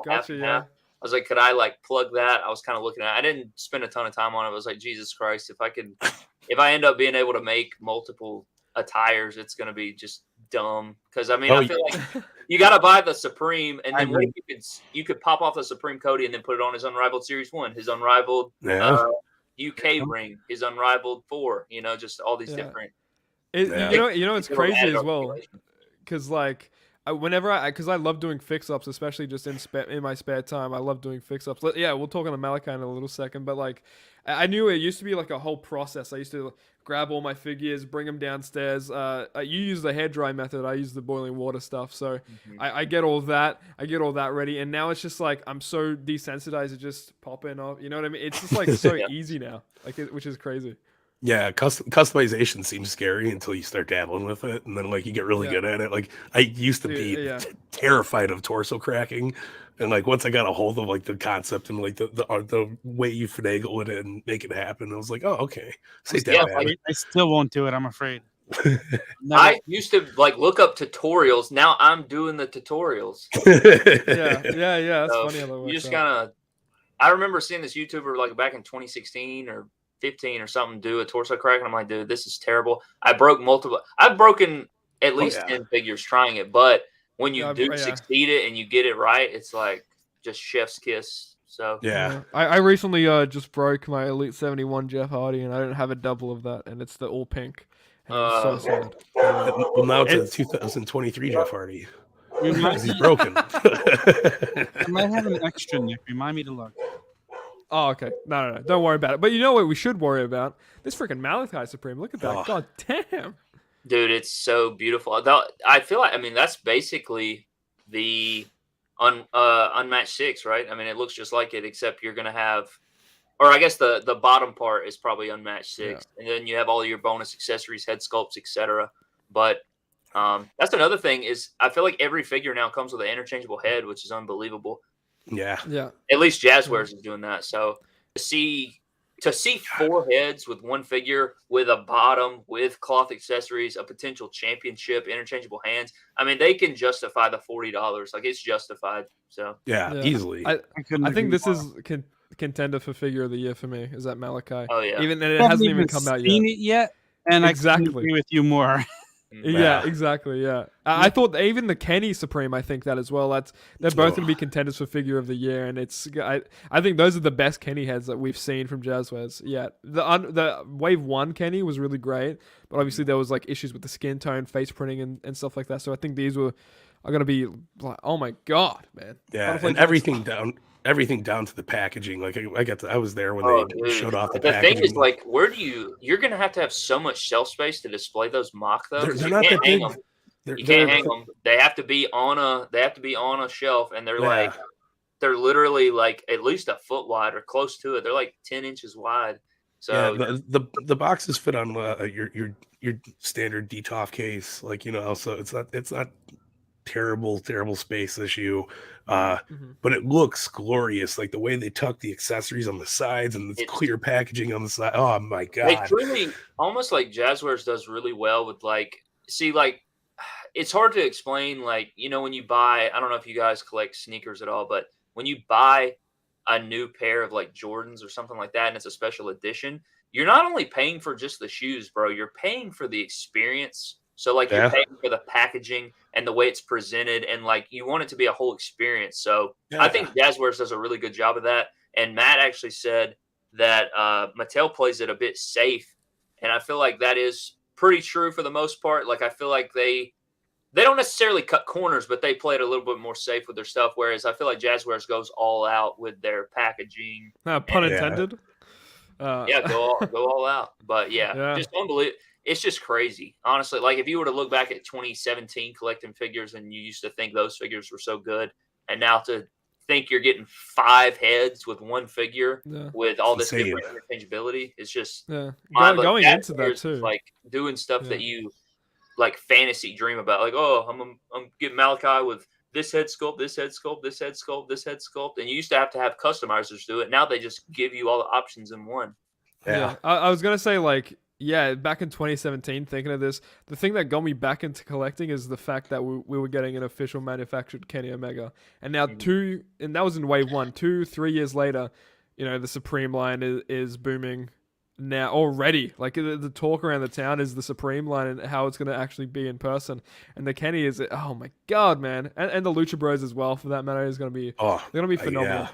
Gotcha. I was like, could I plug that? I was kind of looking at it. I didn't spend a ton of time on it. I was like, Jesus Christ, if I end up being able to make multiple attires, it's going to be just dumb. Because I feel like you got to buy the Supreme, and then you could pop off the Supreme Cody and then put it on his Unrivaled Series 1, his Unrivaled UK ring, his Unrivaled 4, just all these different. It's crazy as well. Because because I love doing fix-ups, especially just in my spare time. I love doing fix-ups. We'll talk on the Malachi in a little second, but I knew it used to be a whole process. I used to grab all my figures, bring them downstairs. You use the hair dry method. I use the boiling water stuff. So I get all that. I get all that ready, and now it's just I'm so desensitized to just popping off. You know what I mean? It's just so easy now, which is crazy. Yeah, customization seems scary until you start dabbling with it, and then you get really good at it. I used to be terrified of torso cracking, and once I got a hold of the concept and the way you finagle it and make it happen, I was like, oh, okay. I still won't do it, I'm afraid. I used to look up tutorials. Now I'm doing the tutorials. Yeah. That's funny how that works. You just I remember seeing this YouTuber back in 2016 or 15 or something do a torso crack, and I'm like, dude, this is terrible. I've broken at least 10 figures trying it, but when you succeed it and you get it right, it's just chef's kiss. So I recently just broke my Elite 71 Jeff Hardy, and I don't have a double of that, and it's the all pink. And it's so sad. Well, now it's a 2023 Jeff Hardy. He's broken. I might have an extra, Nick. Remind me to look. Oh, okay. No. Don't worry about it. But you know what we should worry about? This freaking Malachi Supreme. Look at that. Oh. God damn. Dude, it's so beautiful. I feel that's basically the Unmatched 6, right? It looks just like it, except you're going to have, or I guess the bottom part is probably Unmatched 6. And then you have all your bonus accessories, head sculpts, etc. But that's another thing is I feel like every figure now comes with an interchangeable head, which is unbelievable. Yeah. At least Jazwares is doing that. So to see 4 heads with one figure, with a bottom, with cloth accessories, a potential championship, interchangeable hands, they can justify the $40. It's justified. So easily. I think this is contender for figure of the year for me. Is that Malachi? Oh yeah. Even it hasn't even come out yet. Seen it yet, and I couldn't agree with you more. Yeah, exactly. Yeah, I thought even the Kenny Supreme. I think that as well. They're both going to be contenders for figure of the year, and I think those are the best Kenny heads that we've seen from Jazwares. Yeah, the Wave 1 Kenny was really great, but obviously there was like issues with the skin tone, face printing, and stuff like that. So I think these are going to be like, oh my god, man. Yeah, Butterfly and Johnson. everything down to the packaging. Like I was there when they Dude. showed off the The packaging. thing is, like, you're going to have so much shelf space to display those mock though. They're not that big. You can't hang them. They have to be on a shelf, and they're literally like at least a foot wide or close to it. They're like 10 inches wide. So the boxes fit on your standard DTOF case, like so it's not terrible space issue, but it looks glorious, like the way they tuck the accessories on the sides and the clear packaging on the side. Oh my god, they truly almost like Jazwares does really well with it's hard to explain, like, when you buy, I don't know if you guys collect sneakers at all, but when you buy a new pair of like Jordans or something like that and it's a special edition, you're not only paying for just the shoes, bro, you're paying for the experience. So like you're paying for the packaging and the way it's presented, and like you want it to be a whole experience. So I think Jazwares does a really good job of that. And Matt actually said that Mattel plays it a bit safe, and I feel like that is pretty true for the most part. Like I feel like they don't necessarily cut corners, but they play it a little bit more safe with their stuff. Whereas I feel like Jazwares goes all out with their packaging. Pun intended. Go all out. But just unbelievable. It's just crazy, honestly. Like if you were to look back at 2017 collecting figures, and you used to think those figures were so good, and now to think you're getting 5 heads with one figure with all this different interchangeability, it's just going into that too. Like doing stuff that you like fantasy dream about. Like, oh, I'm getting Malachi with this head sculpt, this head sculpt, this head sculpt, this head sculpt, and you used to have customizers do it. Now they just give you all the options in one. Yeah, I was gonna say like. Yeah, back in 2017, thinking of this, the thing that got me back into collecting is the fact that we were getting an official manufactured Kenny Omega. And now and that was in Wave 1. 2-3 years later, the Supreme line is booming now already. Like the talk around the town is the Supreme line and how it's going to actually be in person. And the Kenny is, oh my God, man. And the Lucha Bros as well, for that matter, is going to be, they're going to be phenomenal.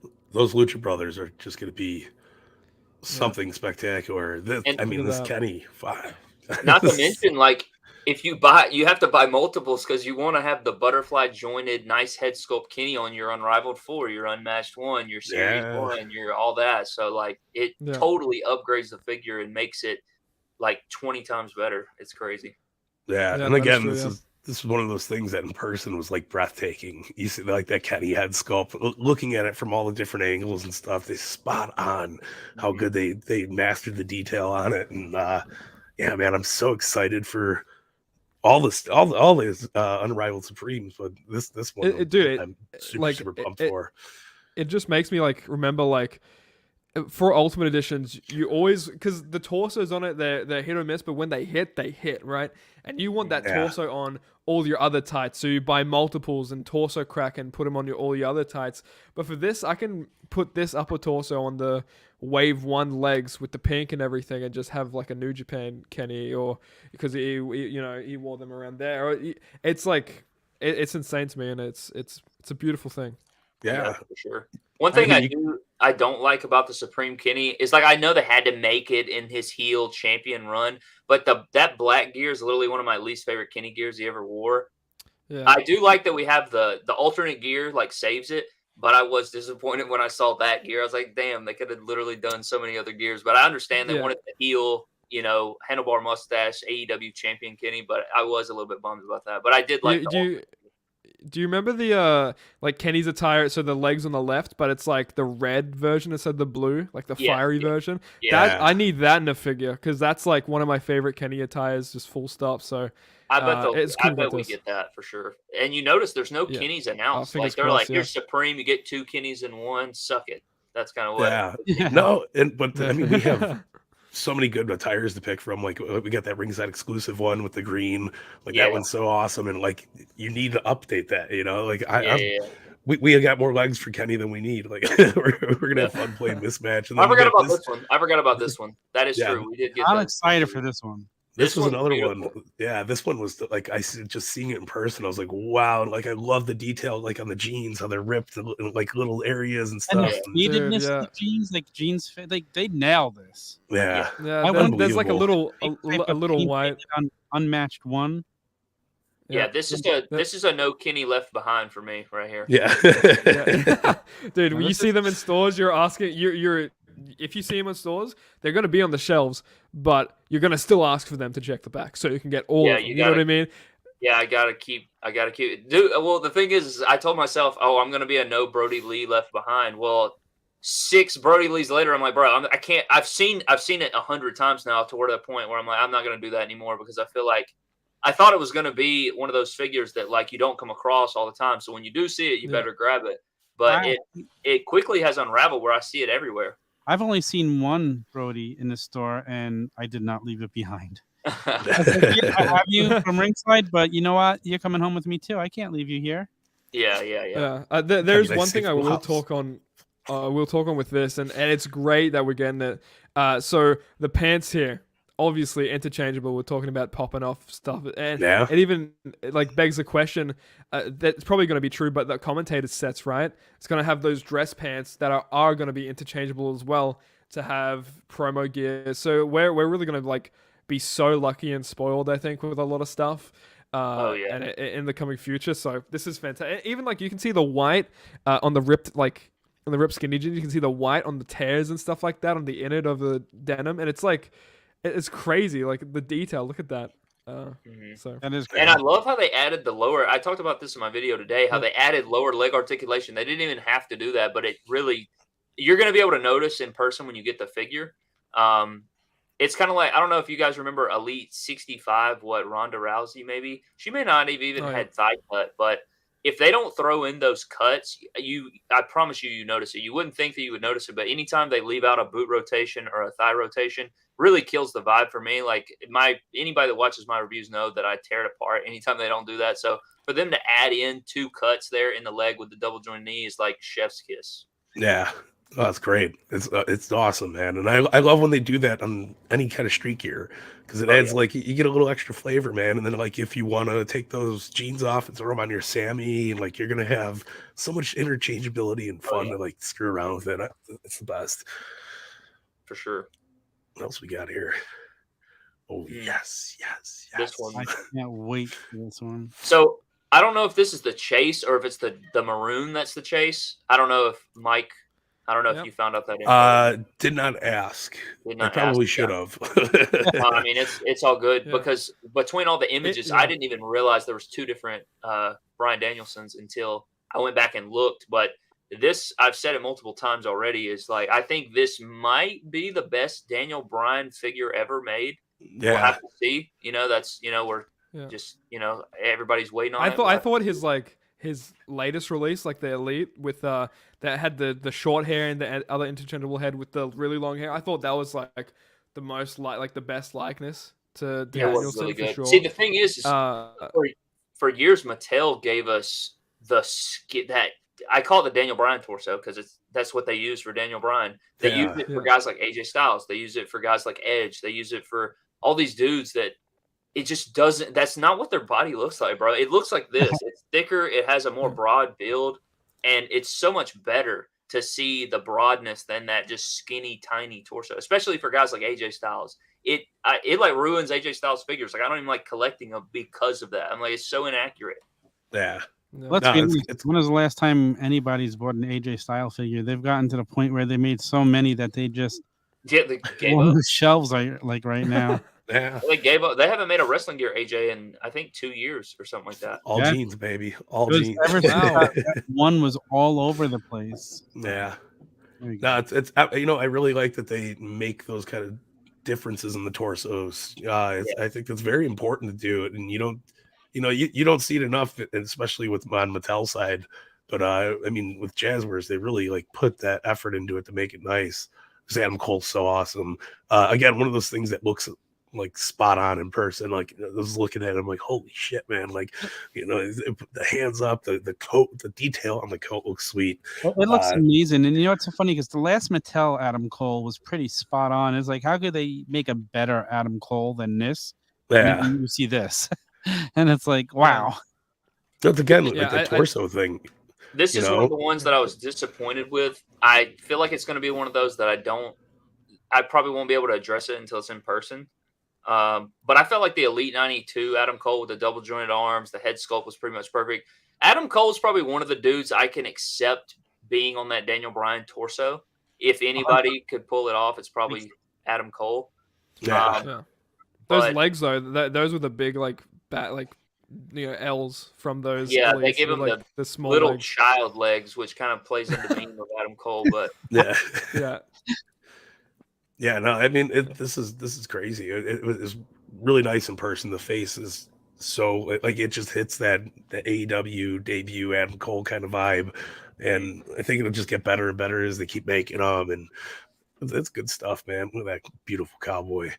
Yeah. Those Lucha Brothers are just going to be something spectacular. This Kenny, fine. Not to mention, like, if you have to buy multiples because you want to have the butterfly jointed, nice head sculpt Kenny on your Unrivaled 4, your Unmatched 1, your Series 1, your all that. So, like, it totally upgrades the figure and makes it like 20 times better. It's crazy. Yeah, and again, this is one of those things that in person was like breathtaking. You see like that Kenny head sculpt, looking at it from all the different angles and stuff. They spot on how good they mastered the detail on it. And man, I'm so excited for all these Unrivaled Supremes, but this one, I'm super pumped for. It just makes me like remember like. For Ultimate Editions, you always, because the torsos on it, they're hit or miss, but when they hit, right? And you want that torso on all your other tights, so you buy multiples and torso crack and put them on all your other tights. But for this, I can put this upper torso on the Wave 1 legs with the pink and everything, and just have like a New Japan Kenny, or because he wore them around there. It's like it's insane to me, and it's a beautiful thing. Yeah, for sure. One thing I don't like about the Supreme Kenny is like I know they had to make it in his heel champion run, but that black gear is literally one of my least favorite Kenny gears he ever wore. Yeah. I do like that we have the alternate gear like saves it, but I was disappointed when I saw that gear. I was like, damn, they could have literally done so many other gears. But I understand they wanted the heel, handlebar mustache AEW champion Kenny, but I was a little bit bummed about that. But I did like Do you remember the like Kenny's attire? So the legs on the left, but it's like the red version instead of the blue, like the fiery version. Yeah. I need that in a figure because that's like one of my favorite Kenny attires, just full stop. So I bet we get that for sure. And you notice there's no Kennys announced. Like they're like, you're Supreme, you get 2 Kennys in one. Suck it. That's kind of what. Yeah. No, but I mean we have. So many good attires to pick from. Like we got that Ringside exclusive one with the green, like that one's so awesome. And like you need to update that, like we got more legs for Kenny than we need. Like we're gonna have fun playing mismatch. And I forgot about this one. That is true. We did get. I'm excited for this one. This was one's another beautiful. one. Yeah, this one was like just seeing it in person. I was like, wow! Like I love the detail, like on the jeans, how they're ripped in like little areas and And the stuff. And, Dude, fadedness of yeah. the jeans, like jeans fit, like they nail this. yeah, Yeah, I there's like a unbelievable. little white. Unmatched one. Yeah, Yeah. this is a no Kenny left behind for me right here. Yeah, Yeah. Dude, No, when you this see is- them in stores, you're asking you're if you see them in stores, they're gonna be on the shelves, but you're gonna still ask for them to check the back so you can get all Yeah, of them. you You know what gotta- I mean? Yeah, I gotta keep it. Dude, well, the thing is I told myself, oh, I'm gonna be a no Brody Lee left behind. Well, 6 Brody Lees later, I'm like, bro, I can't. I've seen it 100 times now to the point where I'm like, I'm not gonna do that anymore because I feel like I thought it was gonna be one of those figures that like you don't come across all the time. So when you do see it, you Yeah. better grab it. But I- it quickly has unraveled where I see it everywhere. I've only seen one Brody in the store, and I did not leave it behind. I have you from Ringside, but you know what? You're coming home with me too. I can't leave you here. Yeah. Yeah. There's nice one thing safe I will house. talk on. We'll talk on with this, and it's great that we're getting it. So the pants here, obviously interchangeable. We're talking about popping off stuff, and Yeah. it even like begs the question. That's probably going to be true, but the commentator sets, right? It's going to have those dress pants that are going to be interchangeable as well to have promo gear. So we're really going to like be so lucky and spoiled, I think, with a lot of stuff. Oh, yeah. And in the coming future. So this is fantastic. Even like you can see the white on the ripped skinny jeans. You can see the white on the tears and stuff like that on the innard of the denim, and it's like it's crazy. Like the detail. Look at that. So That is great. And I love how they added the lower. I talked about this in my video today. How they added lower leg articulation. They didn't even have to do that, but it really, you're going to be able to notice in person when you get the figure. It's kind of like, I don't know if you guys remember Elite 65. What, Ronda Rousey? Maybe she may not have even had thigh cut, but if they don't throw in those cuts, I promise you notice it. You wouldn't think that you would notice it, but anytime they leave out a boot rotation or a thigh rotation, really kills the vibe for me. Like anybody that watches my reviews know that I tear it apart anytime they don't do that. So for them to add in 2 cuts there in the leg with the double joint knee is like chef's kiss. Yeah. Oh, that's great. It's awesome, man. And I love when they do that on any kind of street gear because it adds like you get a little extra flavor, man. And then like if you want to take those jeans off and throw them on your Sammy, and like you're gonna have so much interchangeability and fun to like screw around with it. It's the best. For sure. What else we got here? Oh yes. This one. I can't wait for this one. So I don't know if this is the chase or if it's the maroon that's the chase. I don't know if Mike. I don't know if you found out that info. Did not ask. Did not I probably ask, should have. I mean, it's all good because between all the images, I didn't even realize there was 2 different Bryan Danielsons until I went back and looked. But this, I've said it multiple times already, is like I think this might be the best Daniel Bryan figure ever made. Yeah, we'll have to see. That's we're just everybody's waiting on. I thought his latest release, like the Elite with that had the short hair and the other interchangeable head with the really long hair. I thought that was like the most like the best likeness to Danielson really good. for sure. See, the thing is for years Mattel gave us that I call it the Daniel Bryan torso because that's what they use for Daniel Bryan. They use it for guys like AJ Styles. They use it for guys like Edge. They use it for all these dudes that. It just doesn't. That's not what their body looks like, bro. It looks like this. It's thicker. It has a more broad build, and it's so much better to see the broadness than that just skinny, tiny torso. Especially for guys like AJ Styles. It like ruins AJ Styles figures. Like I don't even like collecting them because of that. I'm like it's so inaccurate. Yeah. Let's be honest. When was the last time anybody's bought an AJ Styles figure? They've gotten to the point where they made so many that they just they gave on up. the shelves are like right now. Yeah. They gave up. They haven't made a wrestling gear AJ in I think 2 years or something like that. All jeans, baby. All jeans. Ever since that one was all over the place. Yeah. No, it's I really like that they make those kind of differences in the torsos. I think that's very important to do it, and you don't see it enough, especially with on Mattel side. But I mean, with Jazwares, they really like put that effort into it to make it nice. Because Adam Cole's so awesome. Again, one of those things that looks like spot on in person. Like I was looking at him, like holy shit, man! Like the hands up, the coat, the detail on the coat looks sweet. It looks amazing, and it's so funny because the last Mattel Adam Cole was pretty spot on. It's like how could they make a better Adam Cole than this? Yeah. And then you see this, and it's like, wow. That's again Yeah, like the torso thing. This You is know? one of the ones that I was disappointed with. I feel like it's going to be one of those that I probably won't be able to address it until it's in person. But I felt like the Elite 92, Adam Cole with the double jointed arms, the head sculpt was pretty much perfect. Adam Cole is probably one of the dudes I can accept being on that Daniel Bryan torso. If anybody could pull it off, it's probably Adam Cole. Yeah. Yeah. Those But legs though, those were the big L's from those. yeah, they elites give with, him the small little legs. child legs, which kind of plays into the meme of Adam Cole. But Yeah. Yeah. Yeah, no, I mean this is crazy. It was really nice in person. The face is so like it just hits that the AEW debut Adam Cole kind of vibe, and I think it'll just get better and better as they keep making them. And it's good stuff, man. Look at that beautiful cowboy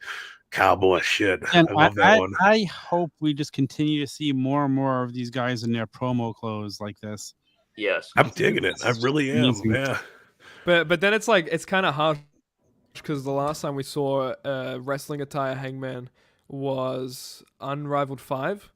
shit. And I love that one. I hope we just continue to see more and more of these guys in their promo clothes like this. yes, I'm digging it. I really am. Amazing. Yeah, But then it's like it's kind of harsh because the last time we saw wrestling attire Hangman was Unrivaled 5.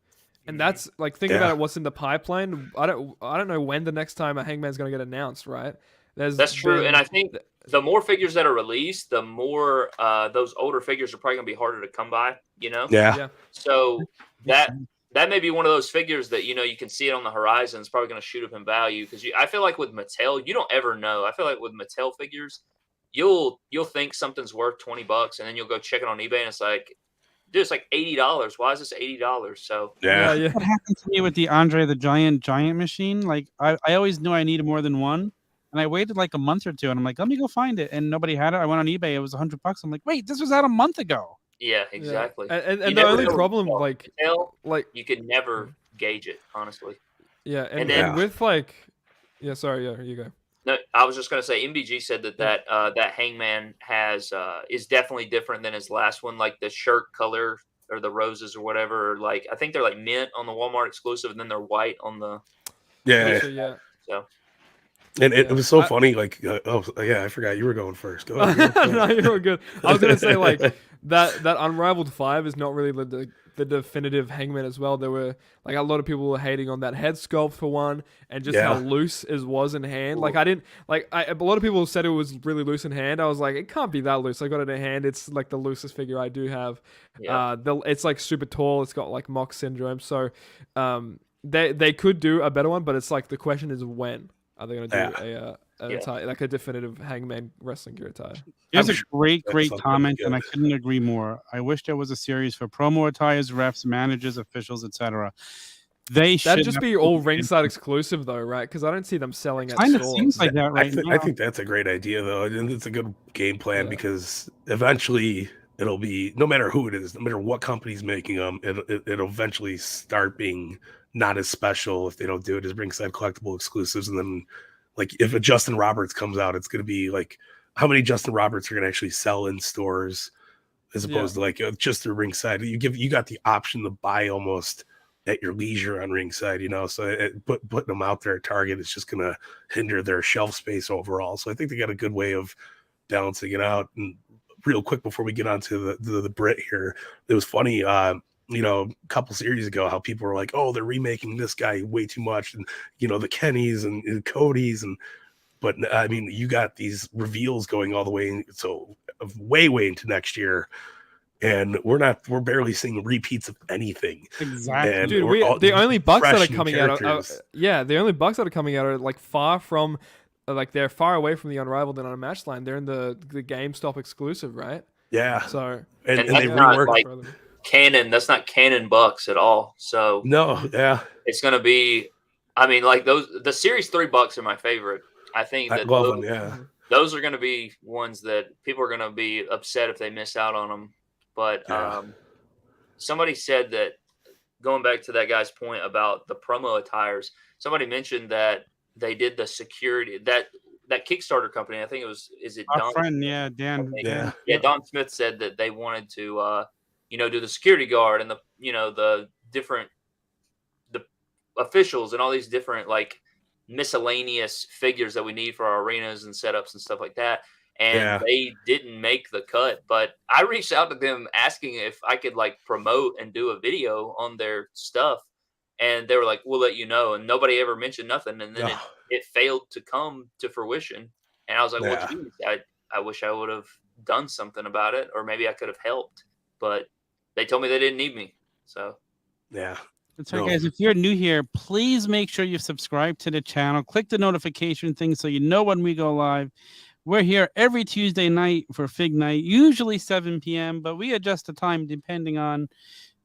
And that's like think about it. What's in the pipeline? I don't know when the next time a Hangman's going to get announced. Right? That's true. And I think the more figures that are released, the more those older figures are probably going to be harder to come by. You know. yeah. So that may be one of those figures that you can see it on the horizon. It's probably going to shoot up in value because I feel like with Mattel, you don't ever know. I feel like with Mattel figures, you'll think something's worth $20, and then you'll go check it on eBay, and it's like, dude, it's like $80. Why is this $80? So Yeah. What happened to me with the Andre the Giant machine? Like I always knew I needed more than one, and I waited like a month or two, and I'm like, let me go find it, and nobody had it. I went on eBay, it was $100. I'm like, wait, this was out a month ago. yeah, exactly. Yeah. And You the never only know. problem, Mattel, like you could never gauge it, honestly. yeah, And and then- with you go. No, I was just going to say, MBG said that Hangman is definitely different than his last one, like the shirt color or the roses or whatever. Like I think they're like mint on the Walmart exclusive, and then they're white on the. Yeah. Yeah. So. And it was so funny. Like, I forgot you were going first. Go ahead. No, you were good. I was gonna say like that Unrivaled 5 is not really the definitive Hangman as well. There were like a lot of people were hating on that head sculpt for one, and just how loose it was in hand. Like a lot of people said it was really loose in hand. I was like, it can't be that loose. I got it in hand. It's like the loosest figure I do have. Yeah. It's like super tall. It's got like mock syndrome. So, they could do a better one, but it's like the question is when are they going to do an attire, like a definitive Hangman wrestling gear attire? There's I'm a great something comment, good. and I couldn't agree more. I wish there was a series for promo attires, refs, managers, officials, etc. That'd just be all Ringside exclusive though, right? Because I don't see them selling at Kind of stores. seems like that right now. I think that's a great idea, though. And it's a good game plan because eventually it'll be, no matter who it is, no matter what company's making them, it'll eventually start being not as special if they don't do it as Ringside collectible exclusives. And then, like, if a Justin Roberts comes out, it's going to be like, how many Justin Roberts are going to actually sell in stores as opposed to like just through Ringside? You got the option to buy almost at your leisure on Ringside, so putting them out there at Target is just going to hinder their shelf space overall. So I think they got a good way of balancing it out. And real quick before we get on to the Brit here, it was funny, a couple series ago, how people were like, oh, they're remaking this guy way too much. And, the Kennys and Codys. But I mean, you got these reveals going all the way. So way into next year. And we're barely seeing repeats of anything. Exactly. And Dude, the only bucks that are fresh new coming out characters. the only bucks that are coming out are like far from, like they're far away from the Unrivaled and Unmatched line. They're in the GameStop exclusive, right? Yeah. So and that's they not reworked like canon. That's not canon bucks at all. So no, yeah. it's going to be, I mean, like the Series 3 bucks are my favorite. I think that I love them, yeah. those are going to be ones that people are going to be upset if they miss out on them. But somebody said that, going back to that guy's point about the promo attires, somebody mentioned that they did the security, that Kickstarter company, I think it was, is it Our Don? friend, Dan. Yeah, Don Smith said that they wanted to, do the security guard and the different, the officials and all these different like miscellaneous figures that we need for our arenas and setups and stuff like that. and they didn't make the cut. But I reached out to them asking if I could like promote and do a video on their stuff, and they were like, "We'll let you know." And nobody ever mentioned nothing, and then it failed to come to fruition. And I was like, "Well, geez, I wish I would have done something about it, or maybe I could have helped." But they told me they didn't need me. So yeah. That's right, guys. If you're new here, please make sure you subscribe to the channel. Click the notification thing so you know when we go live. We're here every Tuesday night for Fig Night, usually 7 p.m., but we adjust the time depending on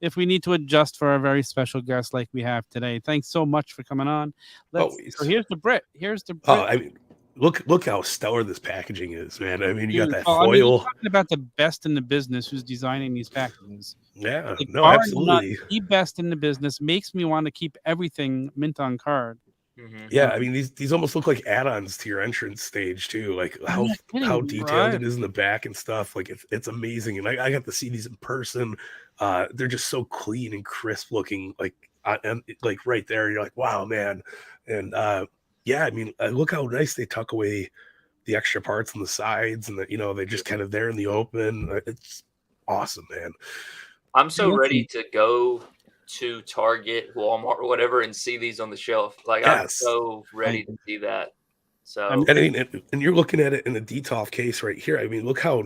if we need to adjust for a very special guest like we have today. Thanks so much for coming on. So here's the Brit. I mean, look how stellar this packaging is, man. I mean, you got that foil. I mean, you're talking about the best in the business who's designing these packages. Yeah, like, no, absolutely. The best in the business makes me want to keep everything mint on card. Mm-hmm. Yeah, I mean, these almost look like add-ons to your entrance stage too. Like how detailed it is in the back and stuff. Like it's amazing, and I got to see these in person. They're just so clean and crisp looking. Like and like right there, you're like, wow, man. And yeah, I mean, look how nice they tuck away the extra parts on the sides, and they're just kind of there in the open. It's awesome, man. I'm so ready to go to Target, Walmart, or whatever, and see these on the shelf. Like I'm so ready to see that. So and you're looking at it in a DTOF case right here. I mean, look how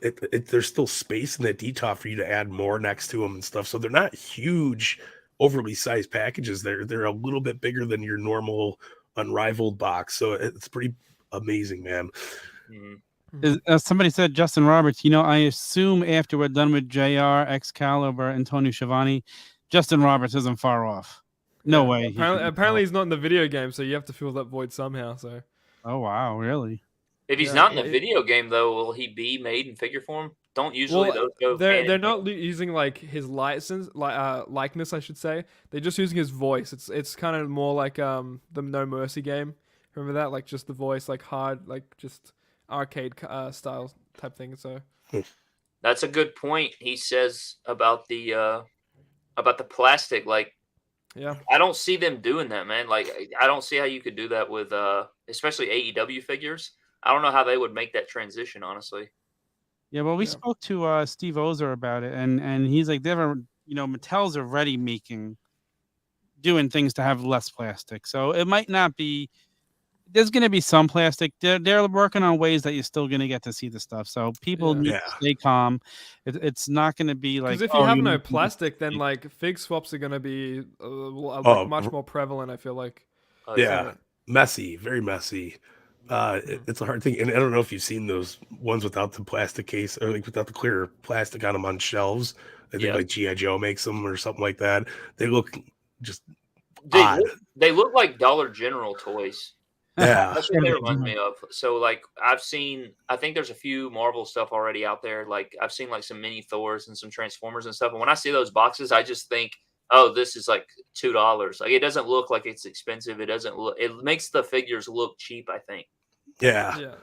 there's still space in that DTOF for you to add more next to them and stuff. So they're not huge, overly sized packages. They're a little bit bigger than your normal Unrivaled box. So it's pretty amazing, man. As somebody said, Justin Roberts, I assume after we're done with JR, Excalibur, and Tony Schiavone, Justin Roberts isn't far off. No way. Apparently he's not in the video game, so you have to fill that void somehow. So. Oh, wow. Really? If he's not in the video game, though, will he be made in figure form? Don't usually those go. They're not using like his license, likeness, I should say. They're just using his voice. It's kind of more like the No Mercy game. Remember that? Like just the voice, like hard, like just arcade style type thing. So that's a good point. He says about the plastic. Like, I don't see them doing that, man. Like, I don't see how you could do that with especially AEW figures. I don't know how they would make that transition, honestly. Yeah, well, we spoke to Steve Ozer about it, and he's like, Mattel's already doing things to have less plastic. So it might not be. There's going to be some plastic. They're working on ways that you're still going to get to see the stuff. So people need to stay calm. It's not going to be like. Because if you have no plastic, then like fig swaps are going to be much more prevalent. I feel like. Messy, very messy. It's a hard thing, and I don't know if you've seen those ones without the plastic case or like without the clear plastic on them on shelves. I think like G.I. Joe makes them or something like that. They look just odd. They look like Dollar General toys. Yeah, that's what they remind me of. So like I think there's a few Marvel stuff already out there. Like I've seen like some mini Thors and some Transformers and stuff. And when I see those boxes, I just think, oh, this is like $2. Like it doesn't look like it's expensive. It makes the figures look cheap, I think. Yeah.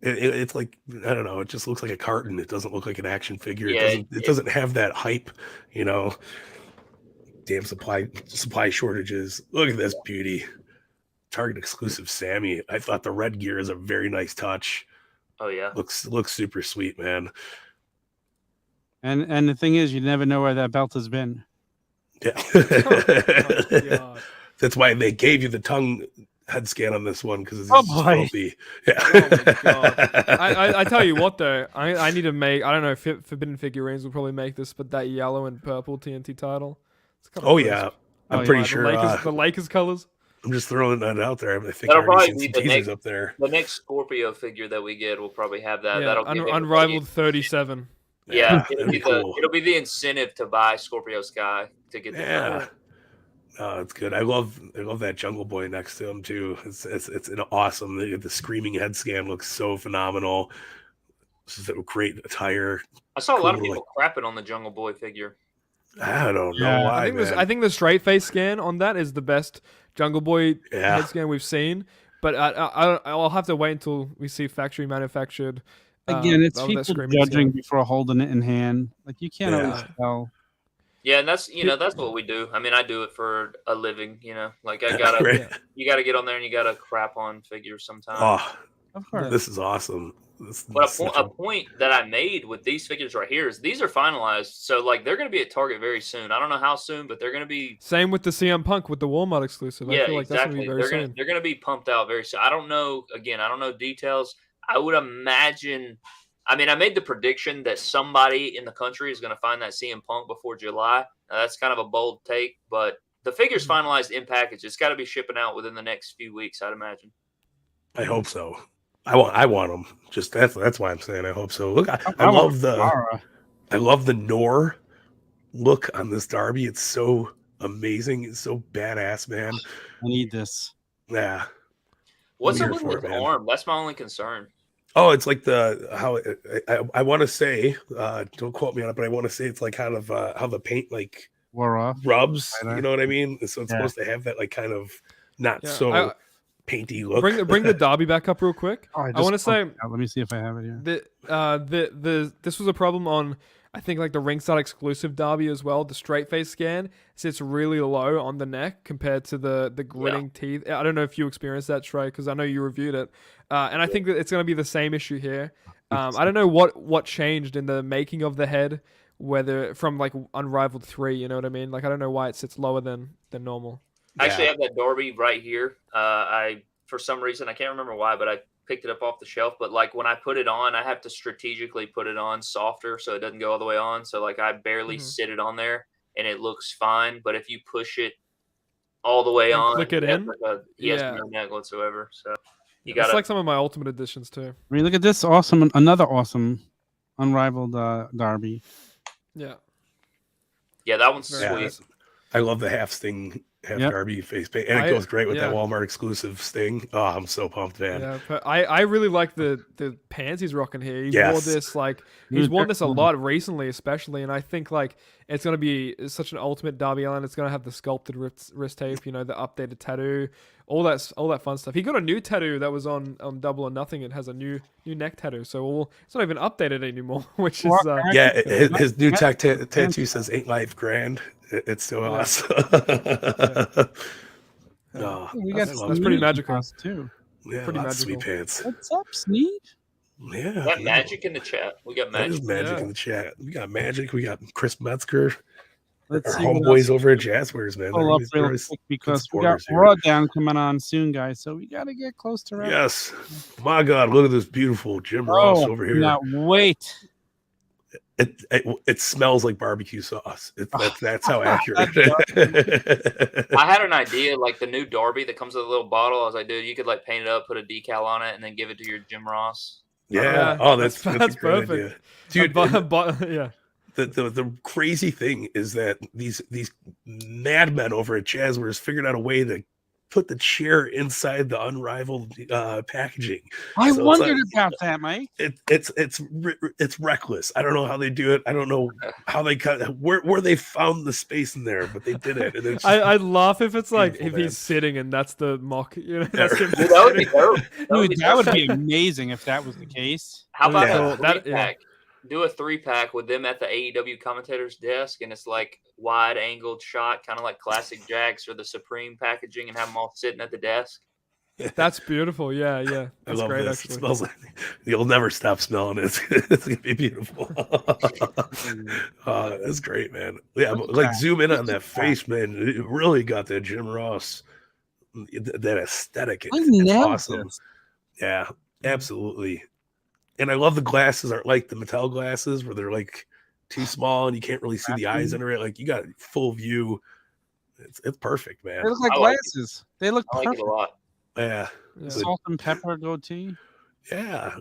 It's like, I don't know, it just looks like a carton. It doesn't look like an action figure. It doesn't have that hype, Damn supply shortages. Look at this beauty. Target exclusive Sammy. I thought the red gear is a very nice touch. Oh yeah. Looks super sweet, man. And the thing is, you never know where that belt has been. Yeah. That's why they gave you the tongue head scan on this one, because it's filthy. Yeah. Oh my God. I tell you what though, I need to make, I don't know if Forbidden Figurines will probably make this, but that yellow and purple TNT title. I'm pretty sure the Lakers colors. I'm just throwing that out there. I think that'll probably be the next up there. The next Scorpio figure that we get will probably have that. Yeah, Unrivaled 37. Yeah, it'll be the incentive to buy Scorpio Sky to get that. Oh, it's good. I love that Jungle Boy next to him too. It's an awesome. The screaming head scan looks so phenomenal. This is a great attire. I saw a lot of people crapping on the Jungle Boy figure. I don't know why. I think the straight face scan on that is the best Jungle Boy head scan we've seen. But I'll have to wait until we see factory manufactured. Again, it's people judging before holding it in hand. Like you can't always tell. Yeah, and that's that's what we do. I mean, I do it for a living. Like I gotta you gotta get on there and you gotta crap on figures sometimes. Oh, of course. This is awesome. But a point that I made with these figures right here is these are finalized, so like they're going to be at Target very soon. I don't know how soon, but they're going to be. Same with the CM Punk with the Walmart exclusive. Yeah, I feel like that's exactly. going to be very soon. They're going to be pumped out very soon. I don't know. Again, I don't know details. I would imagine. I mean, I made the prediction that somebody in the country is going to find that CM Punk before July. Now, that's kind of a bold take, but the figure's finalized in package. It's got to be shipping out within the next few weeks, I'd imagine. I hope so. I want them. Just that's why I'm saying I hope so. Look, I love the Nor look on this Darby. It's so amazing. It's so badass, man. I need this. Yeah. What's up with his arm? That's my only concern. Oh, it's like I want to say, don't quote me on it, but I want to say it's like kind of how the paint like rubs. You know what I mean? So it's supposed to have that like kind of not so painty look. Bring the Derby back up real quick. I want to say. Let me see if I have it here. This was a problem on I think like the Ringside exclusive Derby as well. The straight face scan sits really low on the neck compared to the gritting teeth. I don't know if you experienced that, Trey, because I know you reviewed it. And I think that it's going to be the same issue here. I don't know what changed in the making of the head, whether from like Unrivaled 3, you know what I mean? Like I don't know why it sits lower than normal. I actually have that Darby right here. I for some reason I can't remember why, but I picked it up off the shelf. But like when I put it on, I have to strategically put it on softer so it doesn't go all the way on. So like I barely sit it on there and it looks fine. But if you push it all the way on, click it in, he has no neck whatsoever. So you got. It's like some of my Ultimate Editions too. I mean, look at this another awesome Unrivaled Darby. Yeah, that one's sweet. I love the half Darby face paint, and it goes great with that Walmart exclusive Sting. Oh, I'm so pumped, man. Yeah, but I really like the pants he's rocking here. He's worn this a lot recently, especially, and I think like it's gonna be such an ultimate Darby Allin. It's gonna have the sculpted wrist tape, you know, the updated tattoo, all that fun stuff. He got a new tattoo that was on Double or Nothing. It has a new neck tattoo, so it's not even updated anymore, which is his new tattoo says "Ain't Life Grand." It's so awesome. That's pretty magical too. Yeah, pretty magical. Sweet pants. What's up, Sneed? Yeah, that magic in the chat. We got magic. Magic in the chat. We got magic. We got Chris Metzger. Our homeboys over at Jazwares, man. Pull up real quick because we got Raw Down coming on soon, guys. So we got to get close to Raw. Yes. My God, look at this beautiful Jim Ross over here. Now wait. It smells like barbecue sauce. That's how accurate. I had an idea, like the new Darby that comes with a little bottle. I was like, dude, you could like paint it up, put a decal on it, and then give it to your Jim Ross. Yeah. Oh, that's perfect, idea. Dude. Yeah. The crazy thing is that these madmen over at Jazwares figured out a way to put the chair inside the Unrivaled packaging. I wondered about that, Mike. It's reckless. I don't know how they do it. I don't know how they cut where they found the space in there, but they did it. And I'd laugh if it's like if he's sitting and that's the mock. You know, that's him. Dude, that would be dope. That would be amazing if that was the case. How about a 3-pack? Do a 3-pack with them at the AEW commentator's desk, and it's like wide angled shot, kind of like classic Jax or the Supreme packaging, and have them all sitting at the desk. That's beautiful. Yeah. That's I love great, this. actually. It smells like you'll never stop smelling it. It's gonna be beautiful. That's great, man. Yeah, but like zoom in on that face, man. It really got that Jim Ross, that aesthetic. It's awesome. Yeah, absolutely. And I love the glasses aren't like the Mattel glasses where they're like too small and you can't really see the eyes under it. Like you got full view. It's perfect, man. They look like glasses. They look I like perfect. it a lot. Yeah. Salt and pepper goatee. Yeah.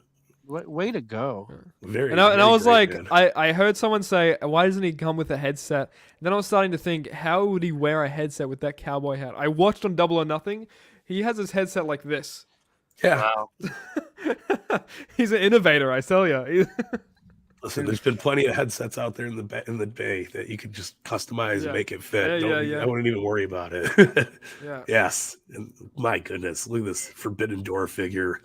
Way to go. Very. And I was great, like, I heard someone say, why doesn't he come with a headset? And then I was starting to think, how would he wear a headset with that cowboy hat? I watched on Double or Nothing. He has his headset like this. Yeah. Wow. He's an innovator, I tell you. Listen, there's been plenty of headsets out there in the bay that you could just customize and make it fit. I wouldn't even worry about it. Yes. And my goodness, look at this Forbidden Door figure.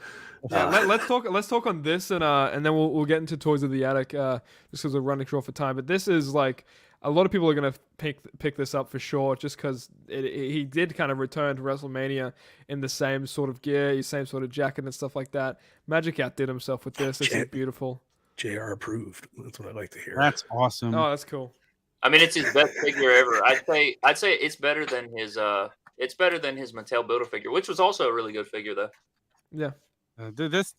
Yeah, let's talk on this, and then we'll get into Toys of the Attic, just because we're running short for time. But this is like a lot of people are gonna pick this up for sure, just because he did kind of return to WrestleMania in the same sort of gear, same sort of jacket and stuff like that. Magic outdid himself with this. This is beautiful. JR approved. That's what I like to hear. That's awesome. Oh, that's cool. I mean, it's his best figure ever. I'd say it's better than his Mattel Build-A-Figure, which was also a really good figure though. Yeah. This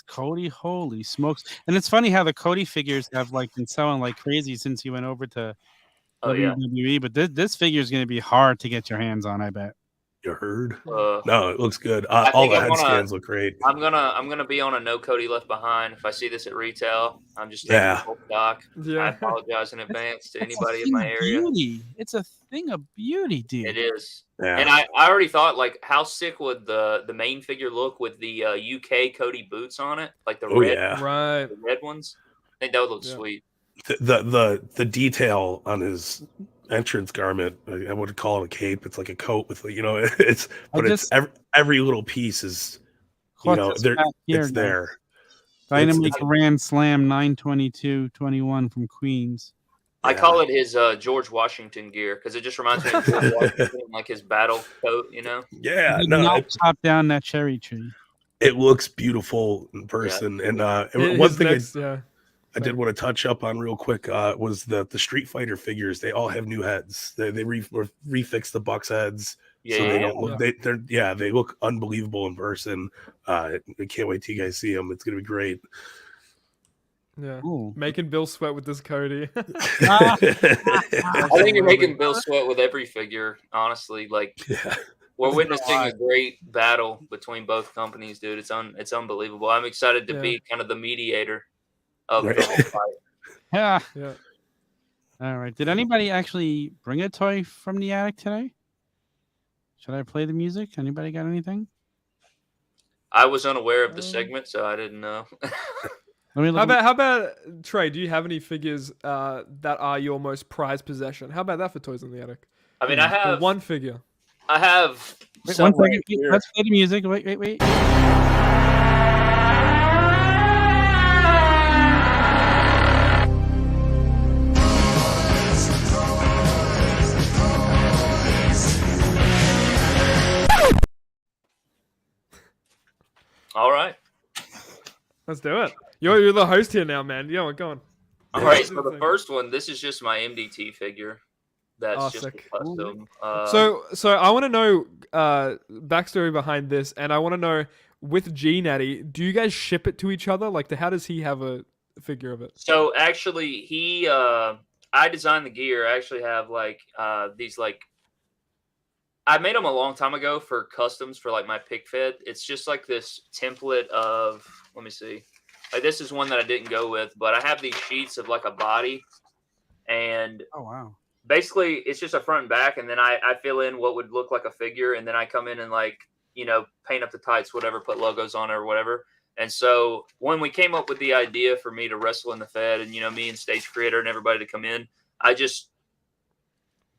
Cody, holy smokes! And it's funny how the Cody figures have like been selling like crazy since he went over to WWE. But this figure is going to be hard to get your hands on, I bet. You heard? No, it looks good. All the head scans look great. I'm gonna be on a no Cody left behind. If I see this at retail, I'm just taking full stock. I apologize in advance to anybody in my area. Beauty. It's a thing of beauty, dude. It is. Yeah. And I already thought, like, how sick would the main figure look with the UK Cody boots on it, like the the red ones. I think that would look sweet. The detail on his entrance garment, I would call it a cape. It's like a coat with, it's every little piece is, it's there. Dynamite Grand Slam 9/22/21 from Queens. I call it his George Washington gear because it just reminds me of George Washington, like his battle coat, Yeah, chop down that cherry tree. It looks beautiful in person, and one thing I did want to touch up on real quick was the Street Fighter figures. They all have new heads. They refix the Bucks heads, so they don't look. They look unbelievable in person. I can't wait till you guys see them. It's gonna be great. Yeah, making Bill sweat with this Cody. I think you're making Bill sweat with every figure. Honestly, we're witnessing a great battle between both companies, dude. It's unbelievable. I'm excited to be kind of the mediator of the whole fight. Yeah. All right. Did anybody actually bring a toy from the attic today? Should I play the music? Anybody got anything? I was unaware of the segment, so I didn't know. How about Trey? Do you have any figures that are your most prized possession? How about that for Toys in the Attic? I mean, I have one figure. I have. One second. Let's play the music. Wait. All right. Let's do it. You're the host here now, man. Yeah, go on. All right. So the first one, this is just my MDT figure. That's just sick. a custom. So I want to know backstory behind this, and I want to know with G Natty, do you guys ship it to each other? Like, how does he have a figure of it? So actually, I designed the gear. I actually have these I made them a long time ago for customs for my pick fed. It's just like this template of, let me see. This is one that I didn't go with, but I have these sheets of a body, and basically it's just a front and back, and then I fill in what would look like a figure, and then I come in and paint up the tights, whatever, put logos on it or whatever. And so when we came up with the idea for me to wrestle in the Fed, and me and Stage Creator and everybody to come in, I just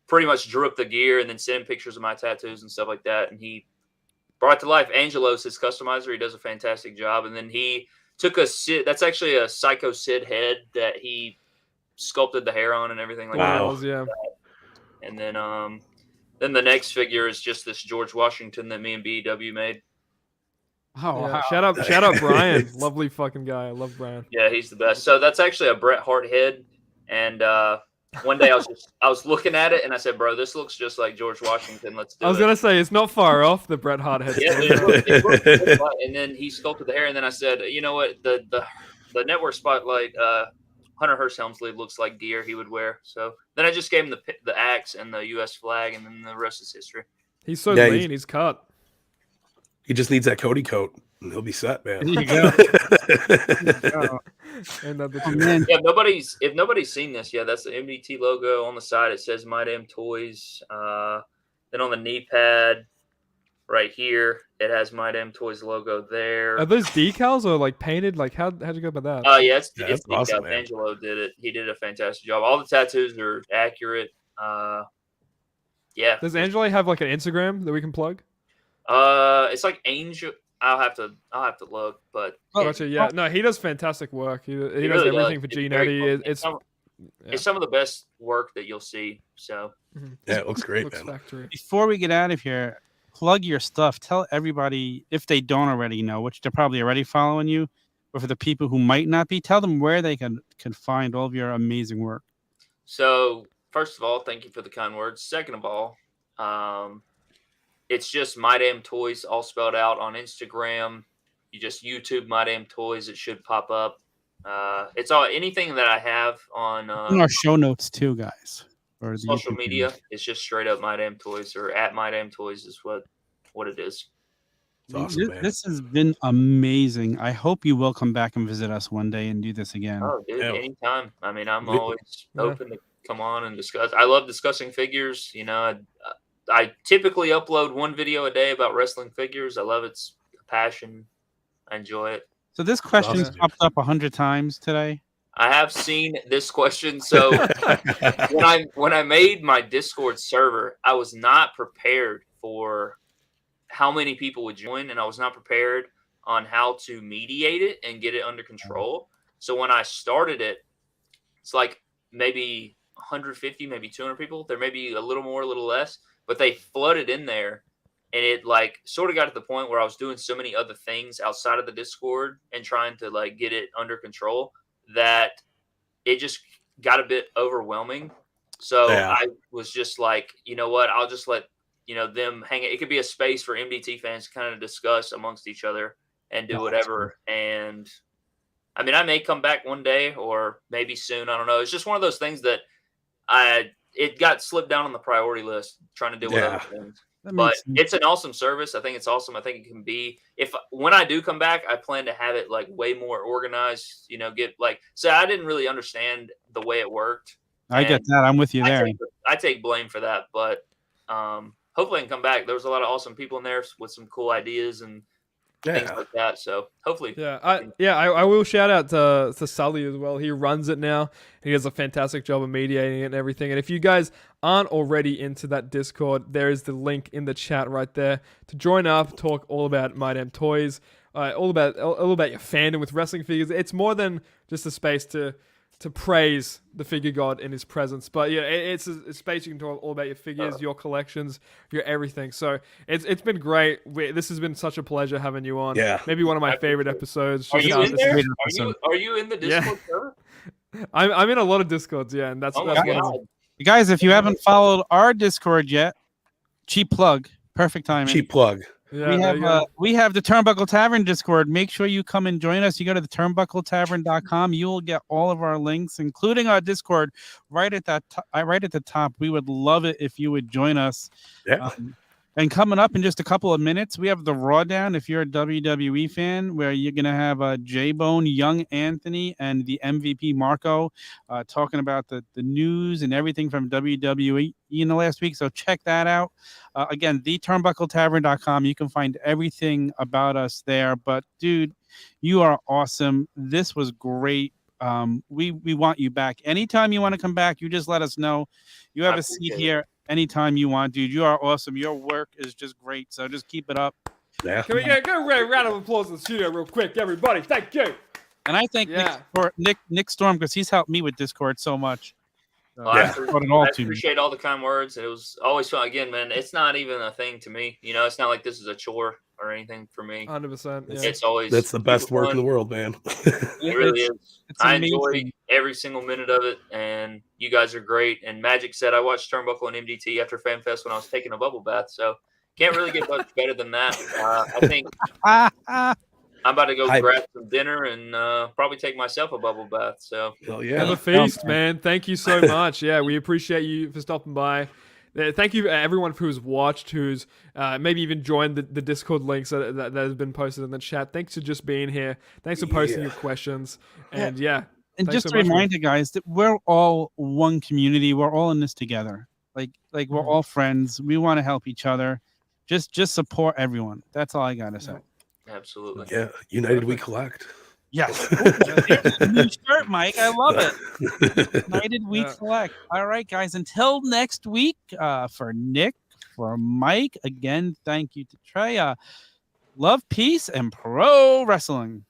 pretty much drew up the gear and then sent him pictures of my tattoos and stuff like that. And he brought it to life. Angelo's his customizer. He does a fantastic job. And then he took that's actually a Psycho Sid head that he sculpted the hair on and everything like that. Yeah. And then the next figure is just this George Washington that me and BEW made. Wow. Shout out Brian. Lovely fucking guy. I love Brian. Yeah, he's the best. So that's actually a Bret Hart head. And one day I was looking at it and I said, "Bro, this looks just like George Washington. Let's do it." I was gonna say it's not far off the Bret Hart head. Yeah, it looks and then he sculpted the hair, and then I said, "You know what? The network spotlight, Hunter Hearst Helmsley looks like gear he would wear." So then I just gave him the axe and the U.S. flag, and then the rest is history. He's so lean. He's cut. He just needs that Cody coat, and he'll be set, man. There you go. If nobody's seen this, that's the MDT logo on the side. It says Mydamntoys. Then on the knee pad, right here. It has Mydamntoys logo there. Are those decals or like painted? Like how'd you go about that? Oh yeah, it's that's awesome, man. Angelo did it. He did a fantastic job. All the tattoos are accurate. Yeah. Does Angelo have like an Instagram that we can plug? It's like Angel. I'll have to look, but Gotcha. Yeah, no, he does fantastic work. He does really everything does. for It's very G90. cool. It's some of the best work that you'll see. So Yeah, it looks great, looks man. factory. Before we get out of here, plug your stuff. Tell everybody, if they don't already know, which they're probably already following you, but for the people who might not be, tell them where they can find all of your amazing work. So first of all, thank you for the kind words. Second of all, it's just Mydamntoys all spelled out on Instagram. You just YouTube Mydamntoys, it should pop up. It's all anything that I have on In our show notes too, guys. Or the social YouTube media. videos. It's just straight up Mydamntoys or at Mydamntoys is what it is. It's awesome, man. This has been amazing. I hope you will come back and visit us one day and do this again. Oh, dude, Yeah. anytime. I mean, I'm We- always open to come on and discuss. I love discussing figures. You know, I typically upload one video a day about wrestling figures. I love it's a passion. I enjoy it. So this question's awesome. popped up 100 times today. I have seen this question. So when I made my Discord server, I was not prepared for how many people would join, and I was not prepared on how to mediate it and get it under control. So when I started it, it's like maybe 150, maybe 200 people. There may be a little more, a little less, but they flooded in there. And it like sort of got to the point where I was doing so many other things outside of the Discord and trying to like get it under control that it just got a bit overwhelming. So Yeah. I was just like, you know what? I'll just let, them hang it. It could be a space for MDT fans to kind of discuss amongst each other and do whatever. And I mean, I may come back one day or maybe soon. I don't know. It's just one of those things that it got slipped down on the priority list trying to deal with other things. That But makes sense. it's an awesome service. I think it's awesome. I think it can be when I do come back, I plan to have it like way more organized, get like, so I didn't really understand the way it worked. I get that. I'm with you there. I take blame for that, but hopefully I can come back. There was a lot of awesome people in there with some cool ideas and things like that. So hopefully, I will shout out to Sully as well. He runs it now. He does a fantastic job of mediating it and everything. And if you guys aren't already into that Discord, there is the link in the chat right there to join up, talk all about Mydamntoys, all about your fandom with wrestling figures. It's more than just a space to praise the figure god in his presence, but yeah, it's a space you can talk all about your figures, your collections, your everything. So it's been great. This has been such a pleasure having you on. Yeah, maybe one of my favorite episodes. Are you in there? episode. Are you in the Discord server? I'm in a lot of Discords, yeah, and that's one of them. Guys, if you haven't followed our Discord yet, cheap plug, perfect timing. cheap plug. Yeah, we have the Turnbuckle Tavern Discord. Make sure you come and join us. You go to the turnbuckletavern.com. You will get all of our links, including our Discord, right at the top. We would love it if you would join us. Yeah. And coming up in just a couple of minutes, we have the Raw Down. If you're a WWE fan, where you're going to have J-Bone, Young Anthony, and the MVP Marco talking about the news and everything from WWE in the last week. So check that out. Again, theturnbuckletavern.com. You can find everything about us there. But, dude, you are awesome. This was great. We want you back. Anytime you want to come back, you just let us know. You have a seat here anytime you want, dude. You are awesome. Your work is just great. So just keep it up. Yeah. Can we get a round of applause in the studio real quick, everybody? Thank you. And I thank Nick Storm because he's helped me with Discord so much. I appreciate all the kind words. It was always fun. Again, man, it's not even a thing to me. It's not like this is a chore or anything for me. 100%. Yeah. It's always That's the best work in the world, man. It really is. I amazing. enjoy every single minute of it, and you guys are great. And Magic said I watched Turnbuckle and MDT after Fanfest when I was taking a bubble bath, so can't really get much better than that. I think I'm about to go grab some dinner and probably take myself a bubble bath. So Hell yeah. Have a feast, man. Thank you so much. Yeah, we appreciate you for stopping by. Thank you everyone who's watched, who's maybe even joined the Discord links that has been posted in the chat. Thanks for just being here. Thanks for posting your questions. And and just to remind you guys that we're all one community. We're all in this together. Like we're all friends. We want to help each other. just support everyone. That's all I gotta say. Absolutely. Yeah, United We Collect. Yes. Ooh, new shirt, Mike. I love it. United We Yeah. Collect. All right, guys. Until next week, for Nick, for Mike, again, thank you to Trey. Love, peace, and pro wrestling.